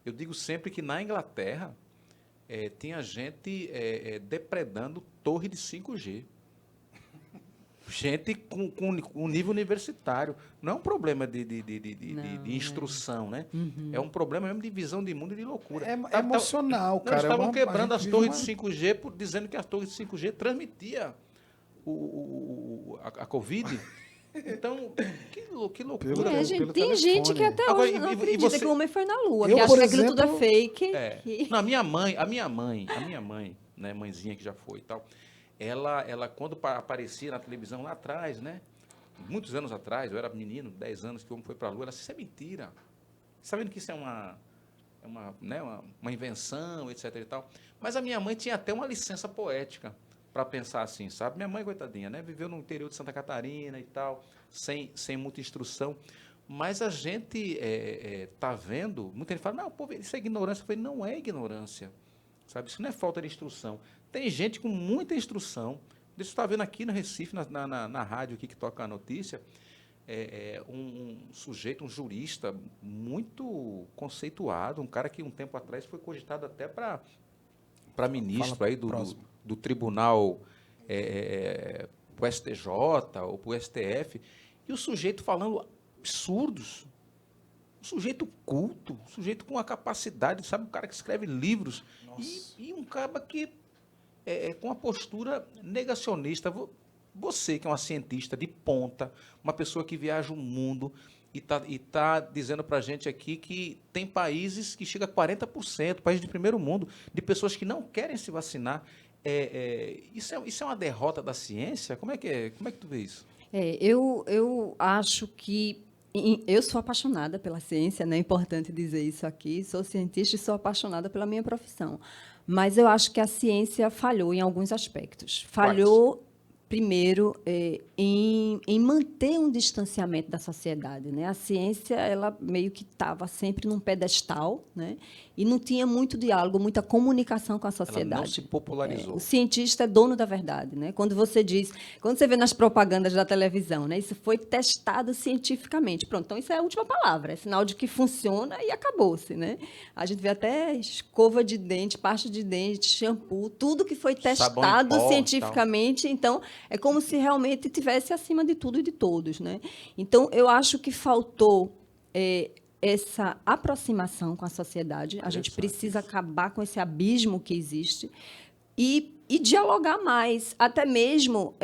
Eu digo sempre que na Inglaterra tinha gente depredando torre de 5G. Gente com nível universitário. Não é um problema de instrução, né? É um problema mesmo de visão de mundo e de loucura. É emocional, cara. Eles estavam quebrando a as gente torres vive de 5G, dizendo que as torres de 5G transmitia a Covid. Então, que loucura. Pelo- Gente, pelo tem gente que telefone. até Agora, hoje não e acredita você- que o homem foi na Lua, Eu, que acha por que aquilo tudo é exemplo, fake. Não, a minha mãe, né, mãezinha que já foi e tal, ela quando aparecia na televisão lá atrás, né, muitos anos atrás, eu era menino, 10 anos que o homem foi para a Lua, ela disse, isso é mentira. Sabendo que isso é uma invenção, etc. e tal. Mas a minha mãe tinha até uma licença poética para pensar assim, sabe? Minha mãe, coitadinha, né, viveu no interior de Santa Catarina e tal, sem muita instrução. Mas a gente está vendo, muita gente fala, não, pô, isso é ignorância. Eu falei, não é ignorância, sabe? Isso não é falta de instrução. Tem gente com muita instrução. Deixa eu estar vendo aqui no Recife, na rádio aqui que toca a notícia, um sujeito, um jurista muito conceituado, um cara que um tempo atrás foi cogitado até para ministro aí do tribunal, para o STJ ou para o STF, e o sujeito falando absurdos, um sujeito culto, um sujeito com a capacidade, sabe, um cara que escreve livros, e um cara que com uma postura negacionista. Você, que é uma cientista de ponta, uma pessoa que viaja o mundo e tá dizendo para a gente aqui que tem países que chega a 40%, países de primeiro mundo, de pessoas que não querem se vacinar. Isso é uma derrota da ciência? Como é que tu vê isso? Eu acho que eu sou apaixonada pela ciência, né? É importante dizer isso aqui. Sou cientista e sou apaixonada pela minha profissão. Mas eu acho que a ciência falhou em alguns aspectos. Falhou, primeiro, em manter um distanciamento da sociedade, né? A ciência, ela meio que estava sempre num pedestal, né? E não tinha muito diálogo, muita comunicação com a sociedade. Ela não se popularizou. O cientista é dono da verdade, né? Quando você vê nas propagandas da televisão, né? Isso foi testado cientificamente. Pronto, então isso é a última palavra, é sinal de que funciona e acabou-se, né? A gente vê até escova de dente, pasta de dente, shampoo, tudo que foi testado cientificamente. Então, é como se realmente tivesse acima de tudo e de todos, né? Então, eu acho que faltou essa aproximação com a sociedade. A gente precisa acabar com esse abismo que existe e dialogar mais, até mesmo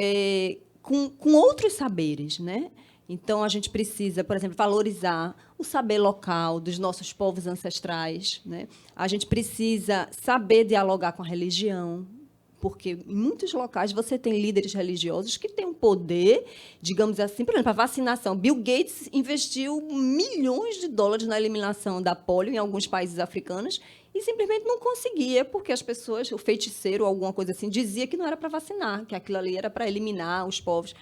com outros saberes, né? Então, a gente precisa, por exemplo, valorizar o saber local dos nossos povos ancestrais, né? A gente precisa saber dialogar com a religião, porque em muitos locais você tem líderes religiosos que têm um poder, digamos assim, por exemplo, a vacinação. Bill Gates investiu milhões de dólares na eliminação da polio em alguns países africanos e simplesmente não conseguia, porque as pessoas, o feiticeiro ou alguma coisa assim, dizia que não era para vacinar, que aquilo ali era para eliminar os povos.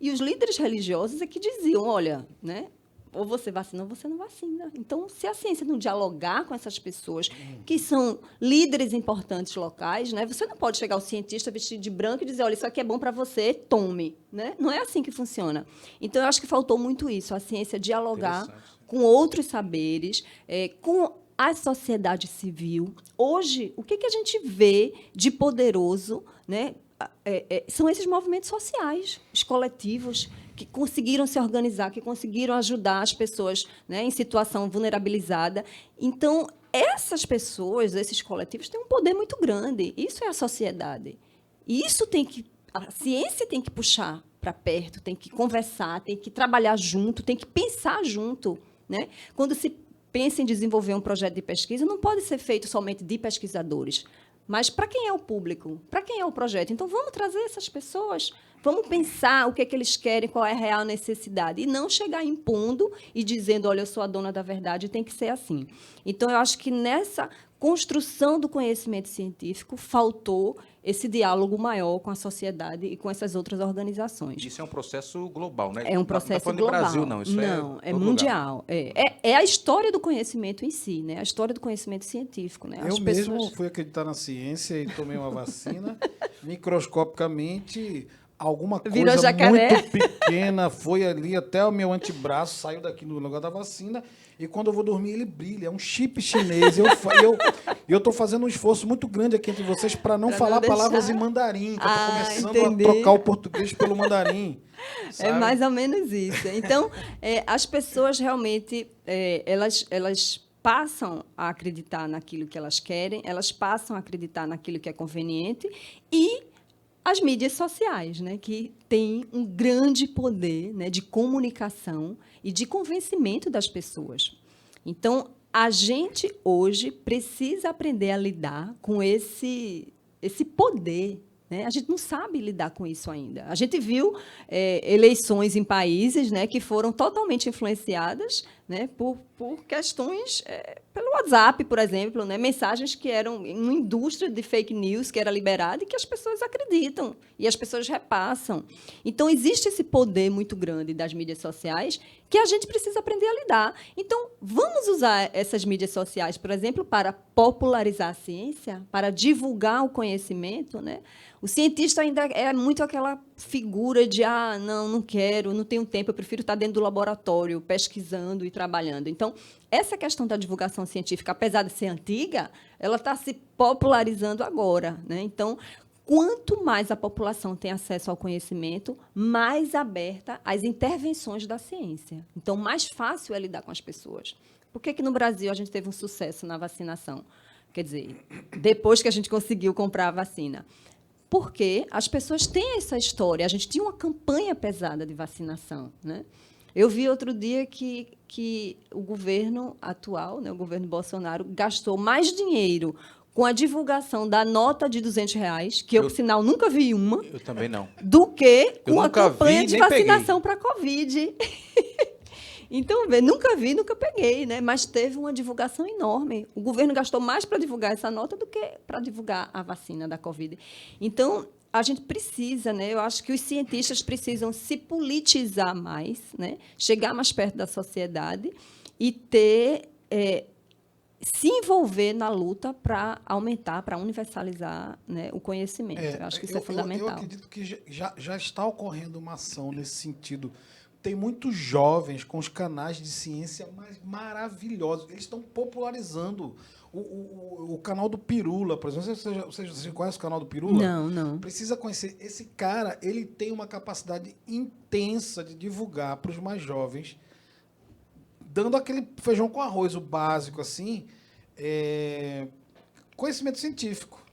E os líderes religiosos é que diziam, olha, né, ou você vacina ou você não vacina. Então, se a ciência não dialogar com essas pessoas que são líderes importantes locais, né, você não pode chegar ao cientista vestido de branco e dizer, olha, isso aqui é bom para você, tome. Né? Não é assim que funciona. Então, eu acho que faltou muito isso, a ciência dialogar com outros saberes, com a sociedade civil. Hoje, o que a gente vê de poderoso, né, são esses movimentos sociais, os coletivos, que conseguiram se organizar, que conseguiram ajudar as pessoas, né, em situação vulnerabilizada. Então, essas pessoas, esses coletivos, têm um poder muito grande. Isso é a sociedade. E isso a ciência tem que puxar para perto, tem que conversar, tem que trabalhar junto, tem que pensar junto. Né? Quando se pensa em desenvolver um projeto de pesquisa, não pode ser feito somente de pesquisadores. Mas para quem é o público? Para quem é o projeto? Então, vamos trazer essas pessoas, vamos pensar o que é que eles querem, qual é a real necessidade, e não chegar impondo e dizendo, olha, eu sou a dona da verdade, tem que ser assim. Então, eu acho que nessa construção do conhecimento científico faltou esse diálogo maior com a sociedade e com essas outras organizações. Isso é um processo global, né? É um processo global. Não é Brasil, não. Isso não, é é todo mundial. lugar. É a história do conhecimento em si, né? A história do conhecimento científico, né? Eu mesmo fui acreditar na ciência e tomei uma vacina, microscopicamente, alguma Virou coisa jacaré. muito pequena foi ali até o meu antebraço, saiu daqui no lugar da vacina, e quando eu vou dormir ele brilha, é um chip chinês. Eu estou fazendo um esforço muito grande aqui entre vocês para não falar palavras em mandarim, que eu estou começando entendi. a trocar o português pelo mandarim. É mais ou menos isso. Então, as pessoas realmente, elas passam a acreditar naquilo que elas querem, elas passam a acreditar naquilo que é conveniente, e as mídias sociais, né, que têm um grande poder, né, de comunicação e de convencimento das pessoas. Então, a gente hoje precisa aprender a lidar com esse poder, né? A gente não sabe lidar com isso ainda. A gente viu eleições em países, né, que foram totalmente influenciadas, né, por questões pelo WhatsApp, por exemplo, né, mensagens que eram uma indústria de fake news que era liberada e que as pessoas acreditam e as pessoas repassam. Então, existe esse poder muito grande das mídias sociais que a gente precisa aprender a lidar. Então, vamos usar essas mídias sociais, por exemplo, para popularizar a ciência, para divulgar o conhecimento, né? O cientista ainda é muito aquela figura de não quero, não tenho tempo, eu prefiro estar dentro do laboratório, pesquisando e trabalhando. Então, essa questão da divulgação científica, apesar de ser antiga, ela está se popularizando agora, né? Então, quanto mais a população tem acesso ao conhecimento, mais aberta às intervenções da ciência. Então, mais fácil é lidar com as pessoas. Por que no Brasil a gente teve um sucesso na vacinação? Quer dizer, depois que a gente conseguiu comprar a vacina. Porque as pessoas têm essa história. A gente tinha uma campanha pesada de vacinação, né? Eu vi outro dia que o governo atual, né, o governo Bolsonaro, gastou mais dinheiro com a divulgação da nota de R$200, que eu, por sinal, nunca vi uma. Eu também não. Do que com a campanha de vacinação para a Covid. Então, nunca vi, nunca peguei, né? Mas teve uma divulgação enorme. O governo gastou mais para divulgar essa nota do que para divulgar a vacina da Covid. Então, a gente precisa, né? Eu acho que os cientistas precisam se politizar mais, né? Chegar mais perto da sociedade e se envolver na luta para aumentar, para universalizar, né, o conhecimento. Eu acho que isso é fundamental. Eu acredito que já está ocorrendo uma ação nesse sentido. Tem muitos jovens com os canais de ciência maravilhosos. Eles estão popularizando o canal do Pirula, por exemplo. Você conhece o canal do Pirula? Não. Precisa conhecer. Esse cara, ele tem uma capacidade intensa de divulgar para os mais jovens, dando aquele feijão com arroz, o básico, assim, conhecimento científico,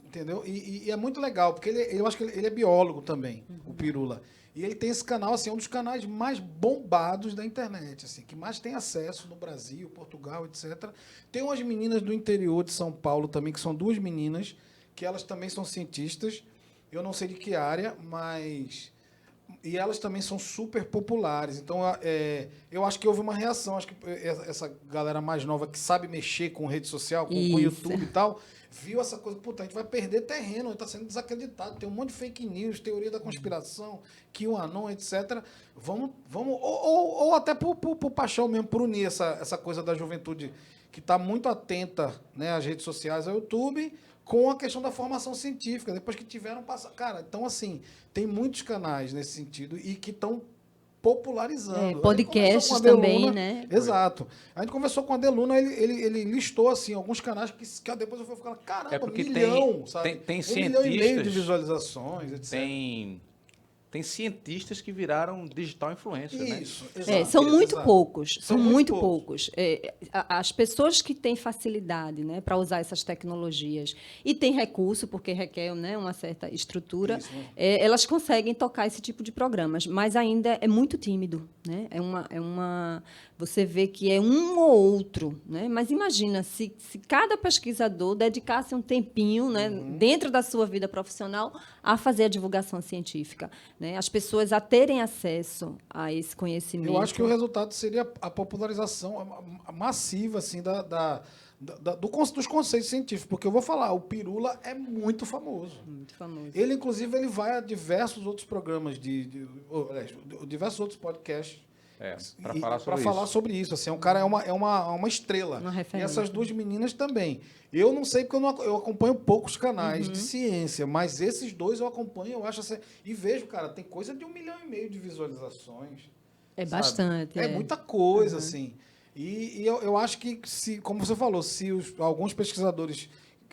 entendeu? E é muito legal, porque eu acho que ele é biólogo também, o Pirula. E ele tem esse canal, assim, um dos canais mais bombados da internet, assim, que mais tem acesso no Brasil, Portugal, etc. Tem umas meninas do interior de São Paulo também, que são duas meninas, que elas também são cientistas. Eu não sei de que área, mas... E elas também são super populares. Então, eu acho que houve uma reação. Acho que essa galera mais nova que sabe mexer com rede social, com YouTube e tal, viu essa coisa. Puta, a gente vai perder terreno, está sendo desacreditado. Tem um monte de fake news, teoria da conspiração, QAnon, etc. Vamos ou até por paixão mesmo, por unir essa coisa da juventude que está muito atenta, né, às redes sociais, ao YouTube, com a questão da formação científica, depois que tiveram passado. Cara, então, assim, tem muitos canais nesse sentido e que estão popularizando. Podcasts também, né? Exato. A gente conversou com a Deluna, ele listou, assim, alguns canais que depois eu fui falar, caramba, milhão, sabe? Tem 1,5 milhão de visualizações, etc. Tem cientistas que viraram digital influencer, né? Isso, exato. São muito poucos. São muito poucos. As pessoas que têm facilidade, né, para usar essas tecnologias e têm recurso, porque requer, né, uma certa estrutura, elas conseguem tocar esse tipo de programas, mas ainda é muito tímido. né? Você vê que é um ou outro, né? Mas imagina se cada pesquisador dedicasse um tempinho, né, dentro da sua vida profissional a fazer a divulgação científica, né? As pessoas a terem acesso a esse conhecimento. Eu acho que o resultado seria a popularização massiva assim, dos conceitos científicos, porque eu vou falar, o Pirula é muito famoso. Muito famoso. Ele, inclusive, ele vai a diversos outros programas, diversos outros podcasts. Para falar sobre isso. Assim, o cara é uma estrela. Uma E referência. essas duas meninas também. Eu não sei, porque eu acompanho poucos canais de ciência, mas esses dois eu acompanho, eu acho assim, e vejo, cara, tem coisa de 1,5 milhão de visualizações. É sabe? bastante. É muita coisa, assim. E eu acho que, como você falou, se alguns pesquisadores,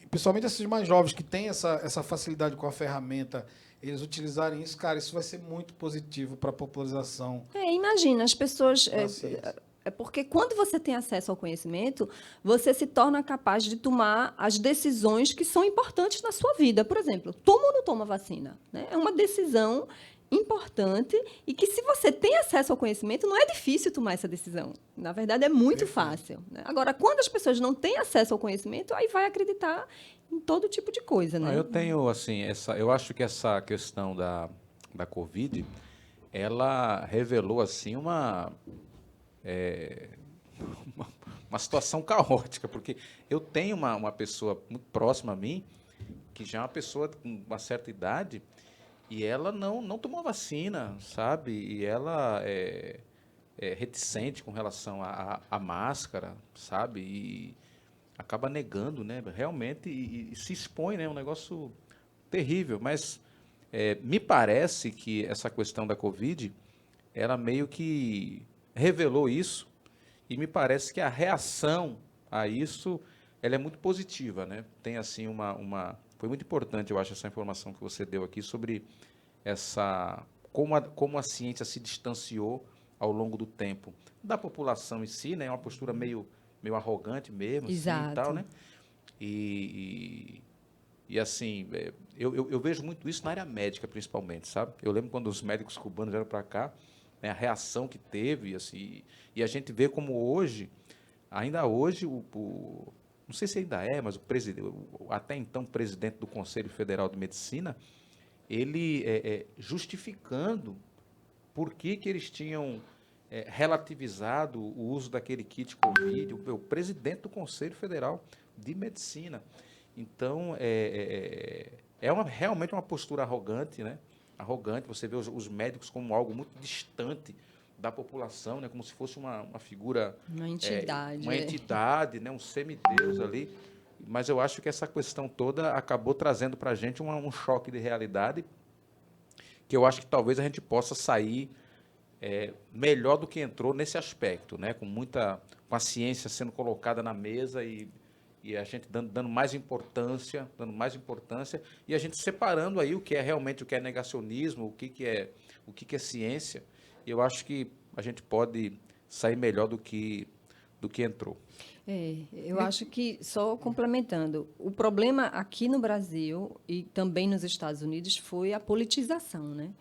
principalmente esses mais jovens, que têm essa facilidade com a ferramenta, eles utilizarem isso, cara, isso vai ser muito positivo para a popularização. Imagina, as pessoas... da ciência. É porque quando você tem acesso ao conhecimento, você se torna capaz de tomar as decisões que são importantes na sua vida. Por exemplo, toma ou não toma vacina? Né? É uma decisão importante e que, se você tem acesso ao conhecimento, não é difícil tomar essa decisão. Na verdade, é muito fácil. Né? Agora, quando as pessoas não têm acesso ao conhecimento, aí vai acreditar em todo tipo de coisa. Né? Eu tenho, assim, eu acho que essa questão da Covid, ela revelou, assim, uma situação caótica, porque eu tenho uma pessoa muito próxima a mim, que já é uma pessoa com uma certa idade, e ela não tomou vacina, sabe? E ela é reticente com relação à máscara, sabe? E acaba negando, né? Realmente, e se expõe, né? É um negócio terrível. Mas me parece que essa questão da Covid, ela meio que revelou isso, e me parece que a reação a isso, ela é muito positiva, né? Tem, assim, foi muito importante, eu acho, essa informação que você deu aqui sobre como a ciência se distanciou ao longo do tempo da população em si, né? É uma postura meio arrogante mesmo, assim, e tal, né? E assim, eu vejo muito isso na área médica, principalmente, sabe? Eu lembro quando os médicos cubanos vieram para cá, né, a reação que teve, assim, e a gente vê como hoje, ainda hoje, não sei se ainda é, mas o presidente, até então presidente do Conselho Federal de Medicina, ele justificando por que eles tinham relativizado o uso daquele kit Covid, o presidente do Conselho Federal de Medicina. Então, realmente uma postura arrogante, né? Arrogante, você vê os médicos como algo muito distante da população, né? Como se fosse uma figura... Uma entidade. Uma entidade, né? Um semideus ali. Mas eu acho que essa questão toda acabou trazendo para a gente um choque de realidade, que eu acho que talvez a gente possa sair melhor do que entrou nesse aspecto, né? Com a ciência sendo colocada na mesa e a gente dando mais importância, e a gente separando aí o que é realmente, o que é negacionismo, o que é ciência. E eu acho que a gente pode sair melhor do que entrou. Eu acho que, só complementando, o problema aqui no Brasil e também nos Estados Unidos foi a politização, né?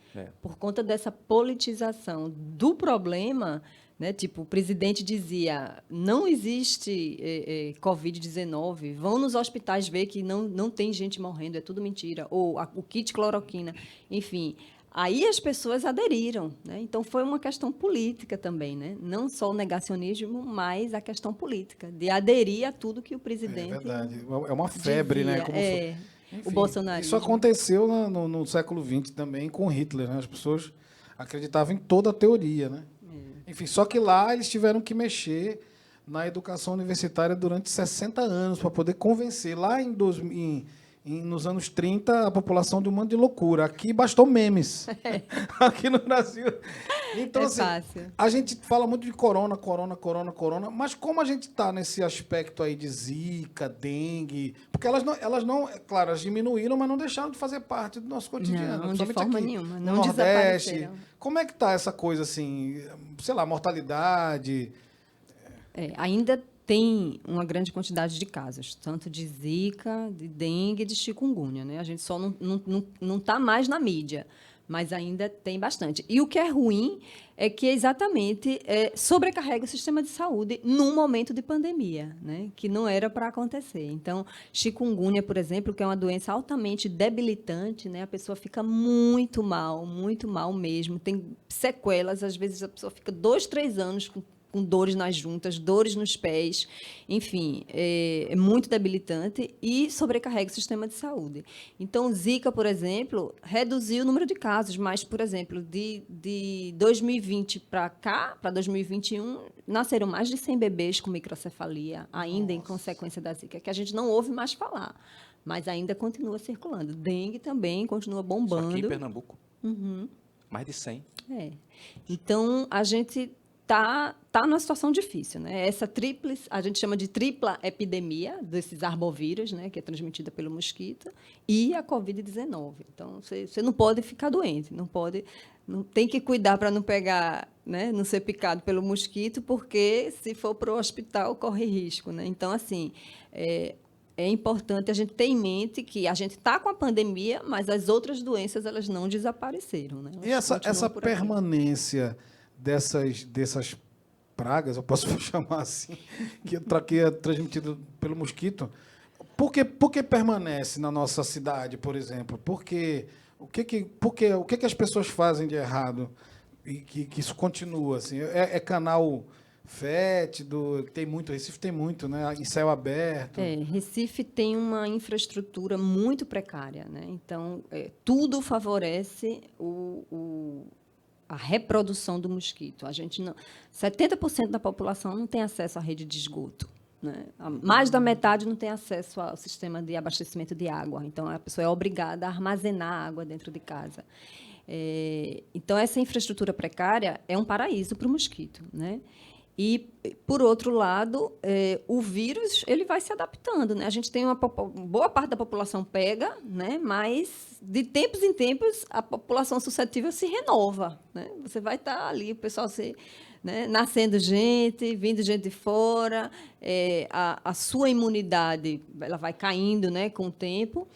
Por conta dessa politização do problema, né? Tipo, o presidente dizia, não existe Covid-19, vão nos hospitais ver que não tem gente morrendo, é tudo mentira, ou o kit cloroquina, enfim. Aí as pessoas aderiram, né? Então foi uma questão política também, né? Não só o negacionismo, mas a questão política, de aderir a tudo que o presidente... É verdade, é uma febre, dizia, né? Como o bolsonarismo. Isso aconteceu no século XX também com Hitler, né? As pessoas acreditavam em toda a teoria, né? Enfim, só que lá eles tiveram que mexer na educação universitária durante 60 anos para poder convencer. Lá nos anos 30, a população de um monte de loucura. Aqui bastou memes. Aqui no Brasil. Então, assim, fácil. A gente fala muito de corona, mas como a gente está nesse aspecto aí de zika, dengue, porque elas não, claro, elas diminuíram, mas não deixaram de fazer parte do nosso cotidiano. Não, de forma aqui, nenhuma. No Não Nordeste. desapareceram. Como é que está essa coisa, assim, sei lá, mortalidade? Ainda tem uma grande quantidade de casos, tanto de zika, de dengue e de chikungunya, né? A gente só não está mais na mídia. mas ainda tem bastante. E o que é ruim é que exatamente sobrecarrega o sistema de saúde num momento de pandemia, né? Que não era para acontecer. Então, chikungunya, por exemplo, que é uma doença altamente debilitante, né? A pessoa fica muito mal mesmo, tem sequelas, às vezes a pessoa fica 2, 3 anos com dores nas juntas, dores nos pés, enfim, é muito debilitante e sobrecarrega o sistema de saúde. Então, Zika, por exemplo, reduziu o número de casos, mas, por exemplo, de 2020 para cá, para 2021, nasceram mais de 100 bebês com microcefalia, ainda em consequência da Zika, que a gente não ouve mais falar, mas ainda continua circulando. Dengue também continua bombando. Só aqui em Pernambuco, mais de 100. Então, a gente tá numa situação difícil, né? Essa a gente chama de tripla epidemia desses arbovírus, né, que é transmitida pelo mosquito, e a Covid-19. Então, você não pode ficar doente, não tem que cuidar para não pegar, né, não ser picado pelo mosquito, porque se for para o hospital corre risco, né? Então, assim, é importante a gente ter em mente que a gente está com a pandemia, mas as outras doenças elas não desapareceram, né? E essa permanência dessas pragas, eu posso chamar assim, que é transmitido pelo mosquito, por que permanece na nossa cidade, por exemplo? O que as pessoas fazem de errado e que isso continua assim? É canal fétido, Recife tem muito, né? Em céu aberto. Recife tem uma infraestrutura muito precária, né? Então, tudo favorece a reprodução do mosquito. 70% da população não tem acesso à rede de esgoto, né? Mais da metade não tem acesso ao sistema de abastecimento de água. Então, a pessoa é obrigada a armazenar água dentro de casa. Então, essa infraestrutura precária é um paraíso para o mosquito, né? E, por outro lado, o vírus ele vai se adaptando, né? A gente tem boa parte da população pega, né? Mas, de tempos em tempos, a população suscetível se renova, né? Você vai estar ali, o pessoal né, nascendo gente, vindo gente de fora, a sua imunidade ela vai caindo, né, com o tempo.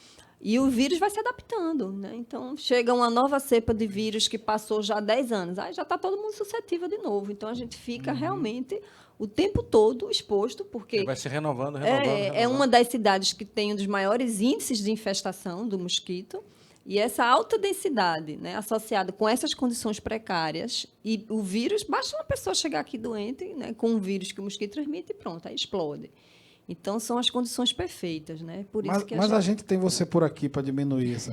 E o vírus vai se adaptando, né? Então, chega uma nova cepa de vírus que passou já há 10 anos. Aí já está todo mundo suscetível de novo. Então, a gente fica realmente o tempo todo exposto, porque... Ele vai se renovando. É uma das cidades que tem um dos maiores índices de infestação do mosquito. E essa alta densidade, né, associada com essas condições precárias, e o vírus, basta uma pessoa chegar aqui doente, né, com um vírus que o mosquito transmite e pronto, aí explode. Então, são as condições perfeitas, né? Por isso mas a gente tem você por aqui para diminuir isso.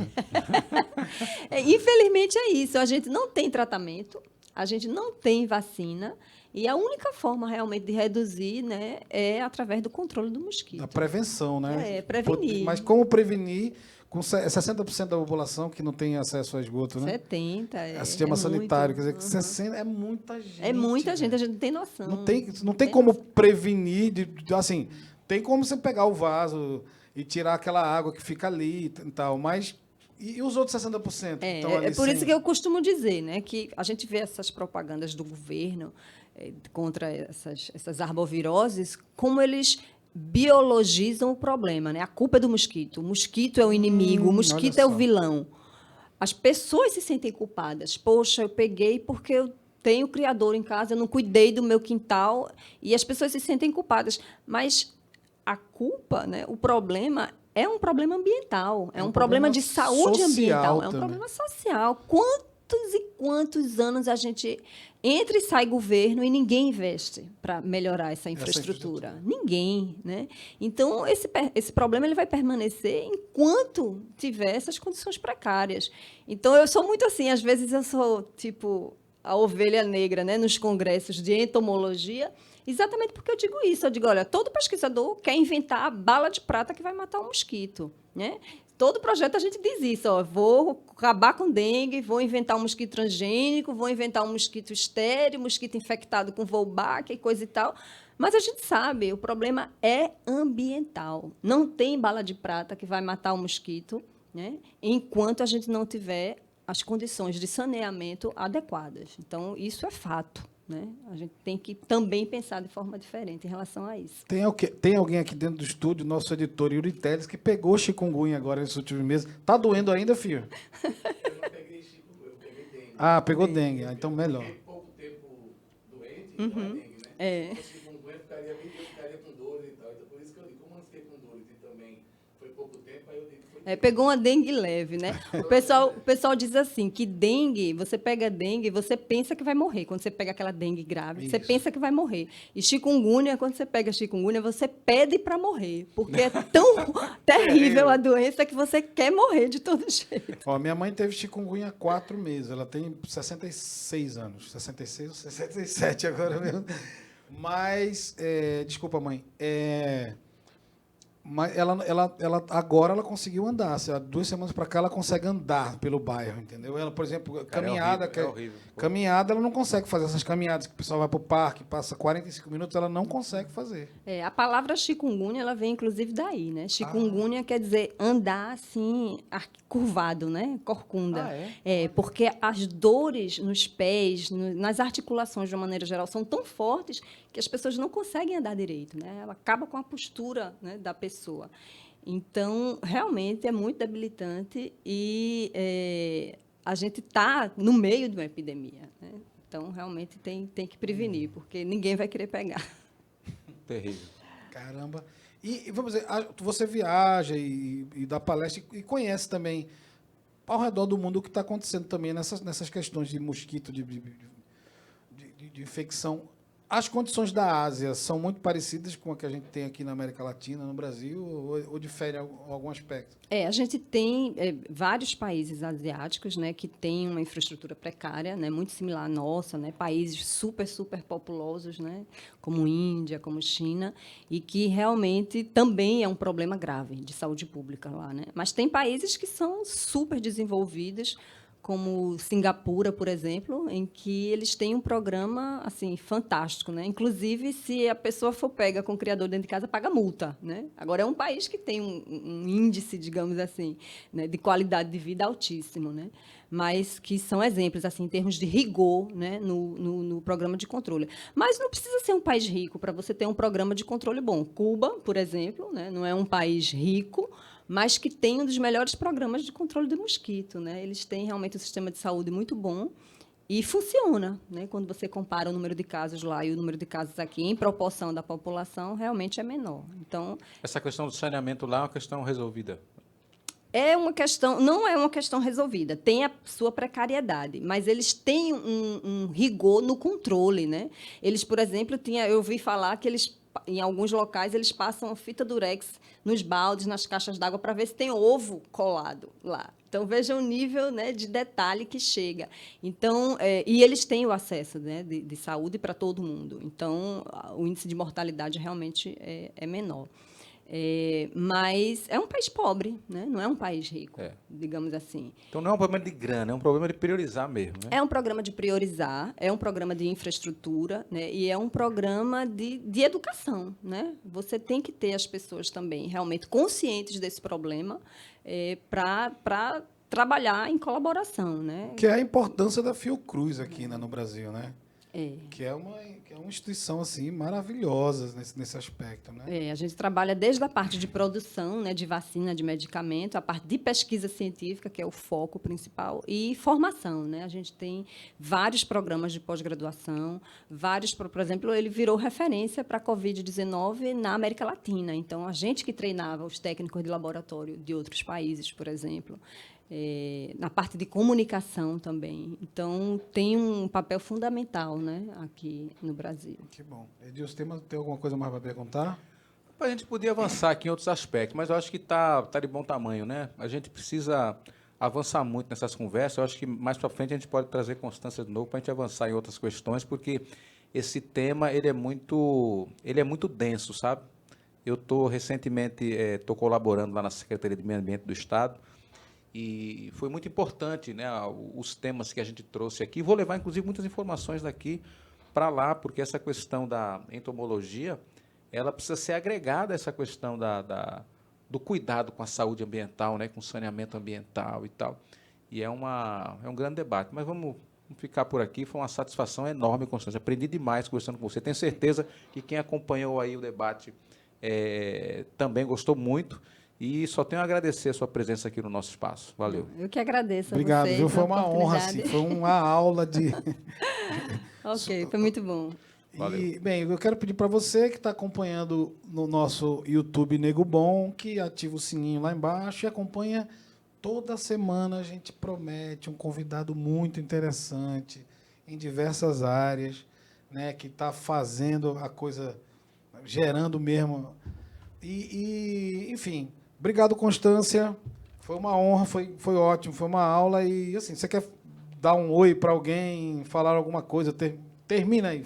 Infelizmente, é isso. A gente não tem tratamento, a gente não tem vacina, e a única forma, realmente, de reduzir, né, é através do controle do mosquito. A prevenção, né? Prevenir. Mas como prevenir com 60% da população que não tem acesso a esgoto, né? 70%. Sistema sanitário, quer dizer, que 60% é muita gente. É muita gente, a gente não tem noção. Não tem como prevenir, assim... Tem como você pegar o vaso e tirar aquela água que fica ali e tal, mas... E os outros 60%? É por isso que eu costumo dizer, né, que a gente vê essas propagandas do governo contra essas arboviroses, como eles biologizam o problema, né? A culpa é do mosquito. O mosquito é o inimigo, o mosquito é o vilão. As pessoas se sentem culpadas. Poxa, eu peguei porque eu tenho criador em casa, eu não cuidei do meu quintal, e as pessoas se sentem culpadas. Mas... a culpa, né, o problema é um problema ambiental, é um problema de saúde ambiental, é um problema social. Quantos e quantos anos a gente entra e sai governo e ninguém investe para melhorar essa infraestrutura? Ninguém, né? Então, esse problema ele vai permanecer enquanto tiver essas condições precárias. Então, eu sou muito assim, às vezes eu sou, tipo, a ovelha negra, né, nos congressos de entomologia, exatamente porque eu digo isso. Eu digo, olha, todo pesquisador quer inventar a bala de prata que vai matar o mosquito, né? Todo projeto a gente diz isso, ó, vou acabar com dengue, vou inventar um mosquito transgênico, vou inventar um mosquito estéril, mosquito infectado com Wolbachia e coisa e tal. Mas a gente sabe, o problema é ambiental. Não tem bala de prata que vai matar o mosquito, né, enquanto a gente não tiver as condições de saneamento adequadas. Então, isso é fato, né? A gente tem que também pensar de forma diferente em relação a isso. Tem alguém aqui dentro do estúdio, nosso editor Yuri Teles, que pegou chikungunya agora nesses últimos meses. Tá doendo ainda, filho? Eu não peguei chikungunya, Ah, pegou dengue. Ah, então melhor. Pouco tempo doente, então é dengue, né? É. Se fosse chikungunya, ficaria com dores e tal. Então, por isso que eu digo, como eu não fiquei com dores e também foi pouco tempo, aí eu digo que foi Pegou uma dengue leve, né? O pessoal diz assim, que dengue, você pega dengue, você pensa que vai morrer. Quando você pega aquela dengue grave, você Isso. pensa que vai morrer. E chikungunya, quando você pega chikungunya, você pede para morrer. Porque é tão terrível a doença que você quer morrer de todo jeito. Ó, minha mãe teve chikungunya há 4 meses. Ela tem 66 anos. 66 ou 67 agora mesmo. Mas, desculpa, mãe. Mas ela agora ela conseguiu andar. Assim, há 2 semanas para cá ela consegue andar pelo bairro, entendeu? Ela, por exemplo, caminhada, é horrível. caminhada ela não consegue fazer essas caminhadas que o pessoal vai para o parque, passa 45 minutos, ela não consegue fazer. A palavra chikungunya, ela vem inclusive daí, né? Chikungunya quer dizer andar assim, curvado, né? Corcunda. Ah, é? Porque as dores nos pés, nas articulações de uma maneira geral, são tão fortes que as pessoas não conseguem andar direito, né? Ela acaba com a postura, né, da pessoa. Então, realmente é muito debilitante e a gente está no meio de uma epidemia, né? Então, realmente tem que prevenir, porque ninguém vai querer pegar. Terrível. Caramba. E vamos dizer, você viaja e dá palestra e conhece também ao redor do mundo o que está acontecendo também nessas questões de mosquito, de infecção. As condições da Ásia são muito parecidas com a que a gente tem aqui na América Latina, no Brasil, ou diferem em algum aspecto? A gente tem vários países asiáticos, né, que têm uma infraestrutura precária, né, muito similar à nossa, né, países super populosos, né, como Índia, como China, e que realmente também é um problema grave de saúde pública lá, né? Mas tem países que são super desenvolvidos, como Singapura, por exemplo, em que eles têm um programa assim fantástico, né? Inclusive, se a pessoa for pega com o criador dentro de casa, paga multa, né? Agora é um país que tem um índice, digamos assim, né, de qualidade de vida altíssimo, né? Mas que são exemplos assim em termos de rigor, né, no programa de controle. Mas não precisa ser um país rico para você ter um programa de controle bom. Cuba, por exemplo, né, não é um país rico, mas que tem um dos melhores programas de controle do mosquito, né? Eles têm realmente um sistema de saúde muito bom e funciona, né? Quando você compara o número de casos lá e o número de casos aqui, em proporção da população, realmente é menor. Então, Essa questão do saneamento lá é uma questão resolvida. não é uma questão resolvida, tem a sua precariedade, mas eles têm um rigor no controle, né? Eles, por exemplo, eu ouvi falar que eles, em alguns locais, eles passam fita durex nos baldes, nas caixas d'água, para ver se tem ovo colado lá. Então, veja o nível, né, de detalhe que chega. Então, e eles têm o acesso, né, de saúde para todo mundo. Então, o índice de mortalidade realmente é menor. Mas é um país pobre, né? Não é um país rico, digamos assim. Então não é um problema de grana, é um problema de priorizar mesmo, né? É um programa de priorizar, é um programa de infraestrutura, né? E é um programa de educação, né? Você tem que ter as pessoas também realmente conscientes desse problema para trabalhar em colaboração, né? Que é a importância da Fiocruz aqui, né, no Brasil, né? Que é uma instituição assim maravilhosa nesse aspecto, né? A gente trabalha desde a parte de produção, né, de vacina, de medicamento, a parte de pesquisa científica, que é o foco principal, e formação, né? A gente tem vários programas de pós-graduação, por exemplo, ele virou referência para a Covid-19 na América Latina. Então, a gente que treinava os técnicos de laboratório de outros países, por exemplo, na parte de comunicação também. Então, tem um papel fundamental, né, aqui no Brasil. Que bom. Edilson, tem alguma coisa mais para perguntar? A gente podia avançar aqui em outros aspectos, mas eu acho que está de bom tamanho, né? A gente precisa avançar muito nessas conversas. Eu acho que mais para frente a gente pode trazer Constância de novo para a gente avançar em outras questões, porque esse tema ele é muito denso, sabe? Eu recentemente estou colaborando lá na Secretaria de Meio Ambiente do Estado. E foi muito importante, né, os temas que a gente trouxe aqui. Vou levar, inclusive, muitas informações daqui para lá, porque essa questão da entomologia, ela precisa ser agregada a essa questão do cuidado com a saúde ambiental, né, com o saneamento ambiental e tal. E é um grande debate. Mas vamos ficar por aqui. Foi uma satisfação enorme, Constância. Aprendi demais conversando com você. Tenho certeza que quem acompanhou aí o debate também gostou muito. E só tenho a agradecer a sua presença aqui no nosso espaço. Valeu. Eu que agradeço a Obrigado, vocês viu? Foi a uma honra, assim, oportunidade. foi uma aula de... Ok, foi muito bom. Valeu. E, bem, eu quero pedir para você que está acompanhando no nosso YouTube Nego Bom, que ativa o sininho lá embaixo e acompanha toda semana. A gente promete um convidado muito interessante em diversas áreas, né, que está fazendo a coisa, gerando mesmo. Enfim, obrigado, Constância. Foi uma honra, foi ótimo, foi uma aula. E assim, você quer dar um oi para alguém, falar alguma coisa? Termina aí.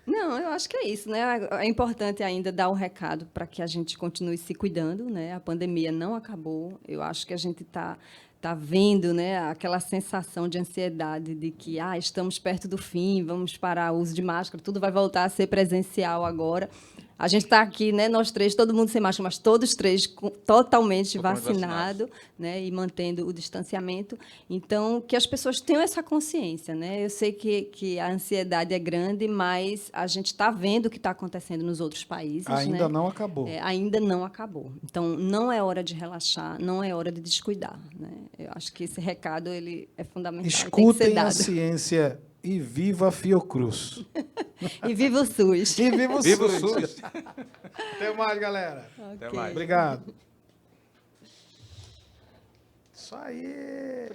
Não, eu acho que é isso, né? É importante ainda dar um recado para que a gente continue se cuidando, né? A pandemia não acabou. Eu acho que a gente tá vendo, né, aquela sensação de ansiedade de que estamos perto do fim, vamos parar o uso de máscara, tudo vai voltar a ser presencial agora. A gente está aqui, né, nós três, todo mundo sem máscara, mas todos três totalmente vacinados, né, e mantendo o distanciamento. Então, que as pessoas tenham essa consciência, né? Eu sei que a ansiedade é grande, mas a gente está vendo o que está acontecendo nos outros países. Ainda né? não acabou. Ainda não acabou. Então, não é hora de relaxar, não é hora de descuidar, né? Eu acho que esse recado ele é fundamental. Escutem tem que ser a dado. ciência e viva a Fiocruz. E viva o SUS. E viva o Viva o SUS. SUS. Até mais, galera. Até mais. Obrigado. Isso aí.